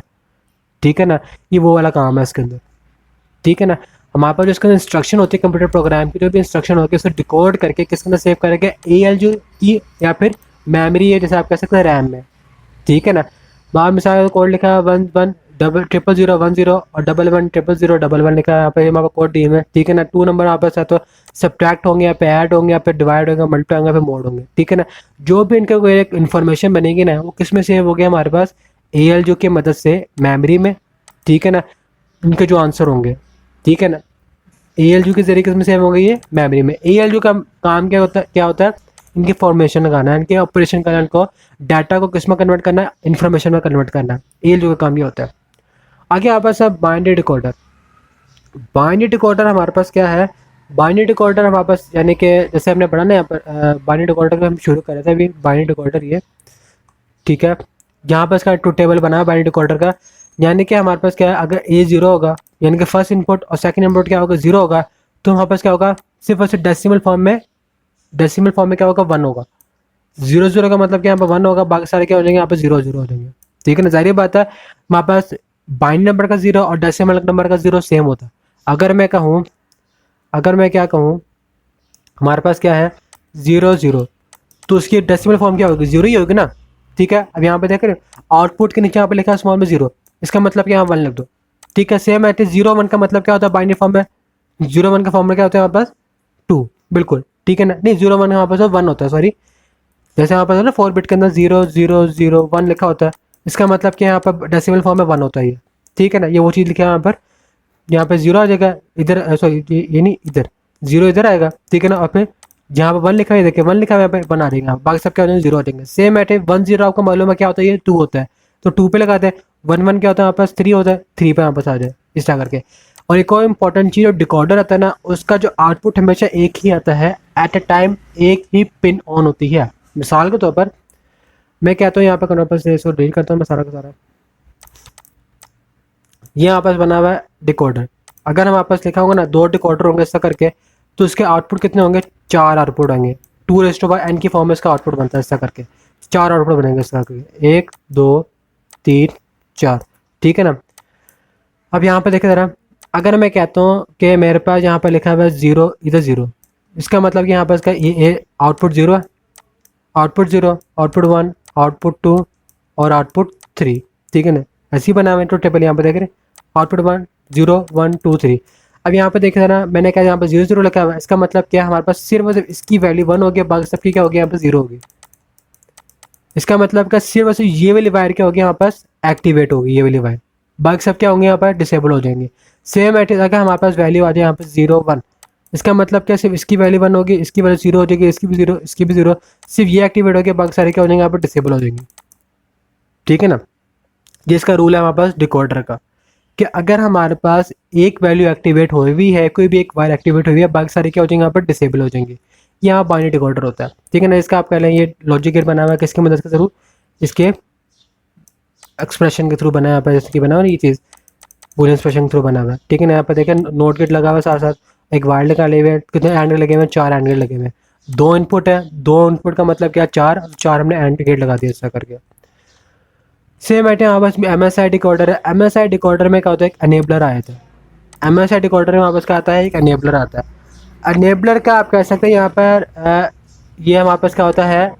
ठीक है ना, ये वो वाला काम है इसके अंदर, ठीक है ना। हमारे पास जो इसके अंदर इंस्ट्रक्शन होती है कंप्यूटर प्रोग्राम की, जो भी इंस्ट्रक्शन होती है उसको डिकोड करके किसके अंदर सेव करेंगे, ALU की या फिर मेमोरी है, जैसे आप कह सकते हैं रैम में, ठीक है ना। बाहर मिसाल कोड लिखा है 110010 और 11000011 लिखा है, यहाँ पे हमारा कोड डी में, ठीक है ना। 2 नंबर आपस है तो सब्ट्रैक्ट होंगे, या फिर ऐड होंगे, या फिर डिवाइड होंगे, मल्टीप्लाई होंगे, फिर मोड होंगे, ठीक है ना। जो भी इनका कोई एक इन्फॉर्मेशन बनेगी ना, वो किस में सेव हो गया हमारे पास, ALU की मदद से मेमोरी में, ठीक है ना। इनके जो आंसर होंगे, ठीक है ना, ALU के जरिए किसमें सेव हो गई है, मेमोरी में। ALU का काम क्या होता है, इनकी फॉर्मेशन लगाना है, इनके ऑपरेशन करना, इनको डाटा को किस में कन्वर्ट करना है, इन्फॉर्मेशन में कन्वर्ट करना है। ALU का काम ये होता है। आगे हमारे पास है बाइनरी डिकोडर। बाइनरी डिकोडर हमारे पास क्या है, बाइनरी डिकोडर हमारे पास, यानी कि जैसे हमने पढ़ा ना यहाँ पर बाइनरी डिकोडर को हम शुरू कर रहे थे अभी, बाइनरी डिकोडर ये, ठीक है। यहाँ पर इसका ट्रूथ टेबल बना है बाइनरी डिकोडर का, यानी कि हमारे पास क्या है, अगर A 0 होगा, यानी कि फर्स्ट इनपुट और सेकंड इनपुट क्या होगा, 0 होगा, तो हमारे पास क्या होगा, सिर्फ और सिर्फ डेसिमल फॉर्म में, डेसिमल फॉर्म में क्या होगा, 1 होगा। 0 0 का मतलब क्या, यहाँ पर 1 होगा, बाकी सारे क्या हो जाएंगे, यहाँ पर 0 0 हो जाएंगे, ठीक है ना। जाहिर बात है हमारे पास बाइनरी नंबर का 0 और डेसिमल नंबर का 0 सेम होता है। अगर मैं क्या कहूँ, हमारे पास क्या है 0 0, तो उसकी डेसिमल फॉर्म क्या होगी, 0 ही होगी ना, ठीक है। अब यहाँ पे देख रहे हो आउटपुट के नीचे यहाँ पे लिखा है स्मॉल में 0, इसका मतलब कि यहाँ 1 लिख दो, ठीक है। सेम एट 0 1 का मतलब क्या होता है बाइनरी फॉर्म में, 0 1 का फॉर्म में क्या होता है हमारे पास 2, बिल्कुल ठीक है ना। नहीं 0 1 हमारे पास 1 होता है, सॉरी, जैसे हमारे पास है ना 4 बिट के अंदर 0001 लिखा होता है, इसका मतलब कि यहाँ पर डेसिमल फॉर्म में 1 होता है ये, ठीक है ना। ये वो चीज़ लिखा है यहाँ पर 0 आ जाएगा इधर, सॉरी ये नहीं, इधर 0 इधर आएगा, ठीक है ना। और फिर जहाँ पर 1 लिखा है देखिए 1 लिखा है यहाँ पे 1 आ जाएगा, बाकी सब क्या हो जाएंगे 0 आ जाएंगे। सेम एट 10 आपको मालूम है क्या होता है, ये 2 होता है, तो 2 पे लगाते हैं। 1 1 क्या होता है हमारे पास 3 होता है, 3 पे यहाँ पास आ जाए इस तरह करके। और एक और इंपॉर्टेंट चीज़, जो डिकोडर आता है ना उसका जो आउटपुट हमेशा एक ही आता है, एट ए टाइम एक ही पिन ऑन होती है। मिसाल के तौर पर मैं कहता हूँ यहाँ पर कन्वर्टर से इसको डील करता हूँ मैं सारा का सारा, ये यहाँ पास बना हुआ है डिकोडर। अगर हमारे पास लिखा होगा ना 2 डिकोडर होंगे ऐसा करके, तो इसके आउटपुट कितने होंगे, 4 आउटपुट होंगे। 2n की फॉर्म में इसका आउटपुट बनता है ऐसा करके, 4 आउटपुट बनेंगे इस तरह के, 1 2 3 4, ठीक है ना। अब यहाँ पे देखे ज़रा, अगर मैं कहता हूँ कि मेरे पास यहाँ पर लिखा हुआ है 0 इधर 0, इसका मतलब कि यहाँ पर इसका ये आउटपुट 0 है, आउटपुट 0, आउटपुट 1, आउटपुट 2 और आउटपुट 3, ठीक है ना। ऐसे ही बना हुआ है टेबल, यहाँ पे देख रहे हैं आउटपुट 1 0 1 2 3। अब यहाँ पे देखे ना मैंने कहा यहाँ पर 0 0 लिखा हुआ है, इसका मतलब क्या है हमारे पास सिर्फ और सिर्फ इसकी वैल्यू 1 हो गया, बाकी सबकी क्या हो गया यहाँ पर 0 होगी। इसका मतलब क्या सिर्फ और सिर्फ ये वाली वायर क्या होगी यहाँ पास एक्टिवेट होगी, ये वाली वायर, बाकी सब क्या होंगे यहाँ पर डिसेबल हो जाएंगे। सेम एट अगर हमारे पास वैल्यू आ जाए यहाँ पर 0 1, इसका मतलब क्या सिर्फ इसकी वैल्यू 1 होगी, इसकी वैल्यू 0 हो जाएगी, इसकी भी 0, इसकी भी 0, सिर्फ ये एक्टिवेट हो गया, बाकी सारे क्या हो जाएंगे यहाँ पर डिसेबल हो जाएंगे, ठीक है ना। जिसका रूल है हमारे पास डिकोडर का, कि अगर हमारे पास एक वैल्यू एक्टिवेट हुई हुई है, कोई भी एक वायर एक्टिवेट हुई है, बाकी सारे क्या हो जाएंगे यहाँ पर डिसेबल हो जाएंगे। यहाँ बाइनरी डिकोडर होता है, ठीक है ना। इसका आप कह लें ये लॉजिक गेट बना हुआ है किसकी मदद के थ्रू, इसके एक्सप्रेशन के थ्रू बनाया हुआ है, जैसे कि बना हुआ है ये चीज़ बूलियन एक्सप्रेशन के थ्रू बना हुआ है, ठीक है ना। यहाँ पर देखें नोट गेट लगा हुआ है, साथ साथ एक वायर निकाले हुए हैं, कितने एंड लगे हुए हैं, 4 एंड गेट लगे हुए हैं। 2 इनपुट है, 2 इनपुट का मतलब क्या 4 4 हमने एंड गेट लगा दिया ऐसा करके। सेम आइटम यहाँ बस एम एस आई डिकोडर है। एम एस आई डिकोडर में क्या होता है एक अनेबलर आया था, एम एस आई डिकोडर में वापस क्या आता है एक अनेबलर आता है। अनेबलर का आप कह सकते हैं यहाँ पर ये हमारे पास क्या होता है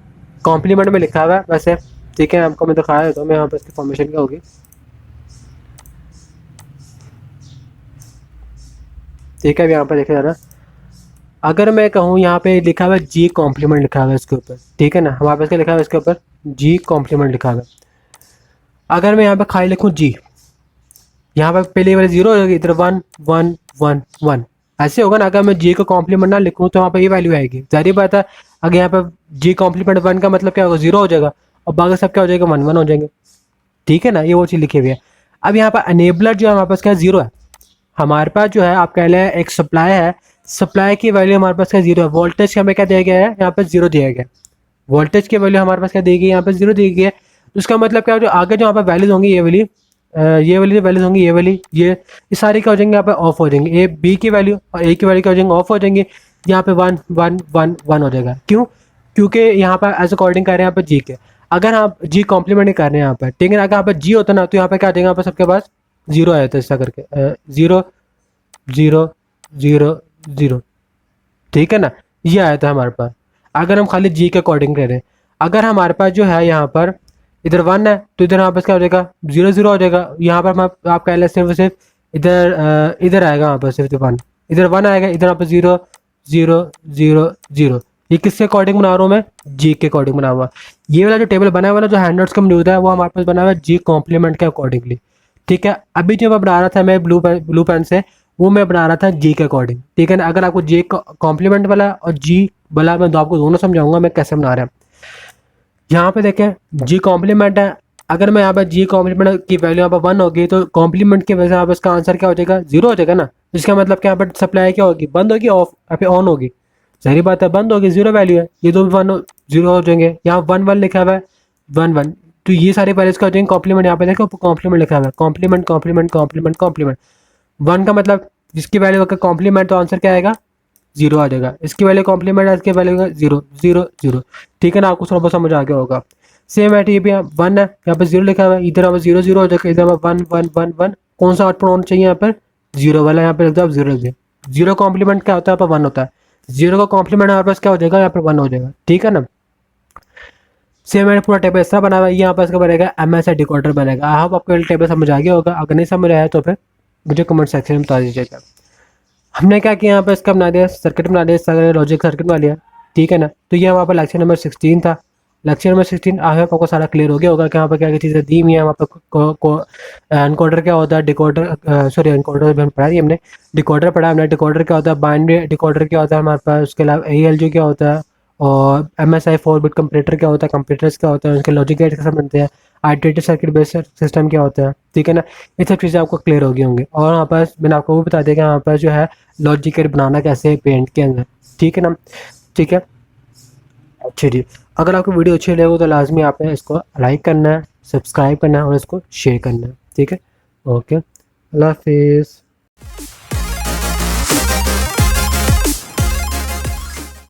कॉम्प्लीमेंट में लिखा हुआ है वैसे, ठीक है। आपको मैं दिखाया देता हूँ मैं यहाँ पर इसकी फॉर्मेशन क्या होगी, ठीक है। अब यहाँ पर देखा जा रहा, अगर मैं कहूँ यहाँ पे लिखा हुआ है जी कॉम्प्लीमेंट लिखा हुआ है इसके ऊपर, ठीक है ना। हमारे पास क्या लिखा हुआ है इसके ऊपर जी कॉम्प्लीमेंट लिखा हुआ है। अगर मैं यहाँ पे खाली लिखूँ जी, यहाँ पर पहले वाले 0 हो जाएगी, इधर 1 1 1 1 ऐसे होगा ना। अगर मैं जी को कॉम्प्लीमेंट ना लिखूँ तो वहाँ पर ये वैल्यू आएगी, जाहिर बात है। अगर यहाँ पर जी कॉम्प्लीमेंट 1 का मतलब क्या होगा 0 हो जाएगा, और बाकी सब क्या हो जाएगा 1 1 हो जाएंगे, ठीक है ना। ये वो चीज़ लिखी हुई है। अब यहाँ पर अनेबलर जो है हमारे पास क्या 0 है, हमारे पास जो है आप कह लें एक सप्लाई है, सप्लाई की वैल्यू हमारे पास क्या 0 है। वोल्टेज हमें क्या दिया गया है यहाँ पर 0 दिया गया है, वोल्टेज की वैल्यू हमारे पास क्या दी गई है यहाँ पर 0 दी गई है। तो इसका मतलब क्या जो आगे जो यहाँ पर वैल्यूज होंगी ये वाली जो वैल्यूज होंगी ये सारी क्या हो जाएंगे यहाँ पे ऑफ हो जाएंगे। ए बी की वैल्यू और ए की वैल्यू क्या हो जाएंगे ऑफ हो जाएंगे, यहाँ पे 1 1 1 1 हो जाएगा। क्यों, क्योंकि यहाँ पर एज अकॉर्डिंग कर रहे हैं यहाँ पर जी के, अगर आप जी कॉम्प्लीमेंट नहीं कर रहे हैं यहाँ पर, ठीक है। अगर यहाँ पर जी होता ना तो यहाँ पर क्या आ जाएगा यहाँ पर सबके पास 0 आया था ऐसा करके 0 0 0 0, ठीक है ना। ये आया था हमारे पास अगर हम खाली जी के अकॉर्डिंग करें। अगर हमारे पास जो है यहाँ पर इधर 1 है तो इधर यहाँ पर क्या हो जाएगा 0 0 हो जाएगा। यहाँ पर आप कह लें सिर्फ इधर इधर आएगा यहाँ पर सिर्फ 1, इधर 1 आएगा, इधर यहाँ पर 0 0 0 0। ये किसके अकॉर्डिंग बना रहा हूँ मैं, जी के अकॉर्डिंग बना हुआ। ये वाला जो टेबल बना हुआ ना जो हैंडआउट्स का मौजूद है वो हमारे पास बना हुआ है जी कॉम्प्लीमेंट के अकॉर्डिंगली, ठीक है। अभी जो मैं बना रहा था मैं ब्लू पेन से वो मैं बना रहा था जी के अकॉर्डिंग, ठीक है ना। अगर आपको जी कॉम्प्लीमेंट वाला और जी वाला मैं आपको दोनों समझाऊंगा मैं कैसे बना रहा हूँ। यहाँ पे देखें जी कॉम्प्लीमेंट है, अगर मैं यहाँ पर जी कॉम्प्लीमेंट की वैल्यू यहाँ पर 1 होगी तो कॉम्प्लीमेंट की वजह से यहाँ पर इसका आंसर क्या हो जाएगा 0 हो जाएगा ना। जिसका मतलब कि यहाँ पर सप्लाई क्या होगी बंद होगी, ऑफ यहाँ पे ऑन होगी, सही बात है बंद होगी 0 वैल्यू है, ये दो भी 1 0 हो जाएंगे। यहाँ 1 1 लिखा हुआ है 1 1, तो ये सारे वैल्यूज क्या हो जाएंगे कॉम्प्लीमेंट। यहाँ पे देखो कॉम्प्लीमेंट लिखा हुआ है कॉम्प्लीमेंट कॉम्प्लीमेंट कॉम्प्लीमेंट कॉम्प्लीमेंट 1 का मतलब जिसकी वैल्यू का कॉम्प्लीमेंट तो आंसर क्या आएगा 0 आ जाएगा। इसकी वैल्यू कॉम्प्लीमेंट है इसकी वैल्यू 0 0 0, ठीक है ना। आपको थोड़ा बहुत समझ आ गया होगा। सेम है ये भी 1 है, यहाँ पर 0 लिखा हुआ है, इधर यहाँ पर 0 0 हो जाएगा, इधर यहाँ पर 1 1 1 1। कौन सा आउटपुट होना चाहिए यहाँ पर 0 वाला, यहाँ पर लिख दो आप 0 0 कॉम्प्लीमेंट क्या होता है यहाँ पर 1 होता है, 0 का कॉम्प्लीमेंट हमारे पास क्या हो जाएगा यहाँ पर 1 हो जाएगा, ठीक है ना। सेम है पूरा टेबल इस तरह बना हुआ है, यहाँ पर इसका बनेगा एम एस आई डिकोडर बनेगा। आई होप आपको टेबल समझ आ गया होगा, अगर नहीं समझ आया तो फिर मुझे कमेंट सेक्शन में बता दीजिएगा। हमने क्या किया यहाँ पर इसका बना दिया, सर्किट बना दिया, लॉजिक सर्किट बना लिया, ठीक है ना। तो ये हमारे पास लेक्चर नंबर 16 था। लेक्चर नंबर 16 आई होप आपको सारा क्लियर हो गया होगा कि यहाँ पर क्या क्या चीज़ें दी हुई है। वहाँ पर एनकोडर क्या होता है, डिकोडर, सॉरी एनकोडर भी हम पढ़ा दिया हमने, डिकोडर पढ़ा हमने। डिकोडर क्या होता है, बाइनरी डिकोडर क्या होता है हमारे पास, उसके अलावा ALU क्या होता है, और MSI 4 बिट कंपरेटर क्या होता है, कंप्यूटर्स क्या होता है, उसके लॉजिक गेट कैसे बनते हैं, आइटरेटिव सर्किट बेस्ड सिस्टम क्या होता है, ठीक है ना। ये सब चीज़ें आपको क्लियर हो गई होंगी। और यहाँ पर मैंने आपको वो बता दिया कि यहाँ पर जो है लॉजिक गेट बनाना कैसे है पेंट के अंदर, ठीक है ना। ठीक है, अच्छा जी। अगर आपको वीडियो अच्छी लगे तो लाजमी आपने इसको लाइक करना है, सब्सक्राइब करना है और इसको शेयर करना है, ठीक है। ओके, अल्लाह हाफिज़।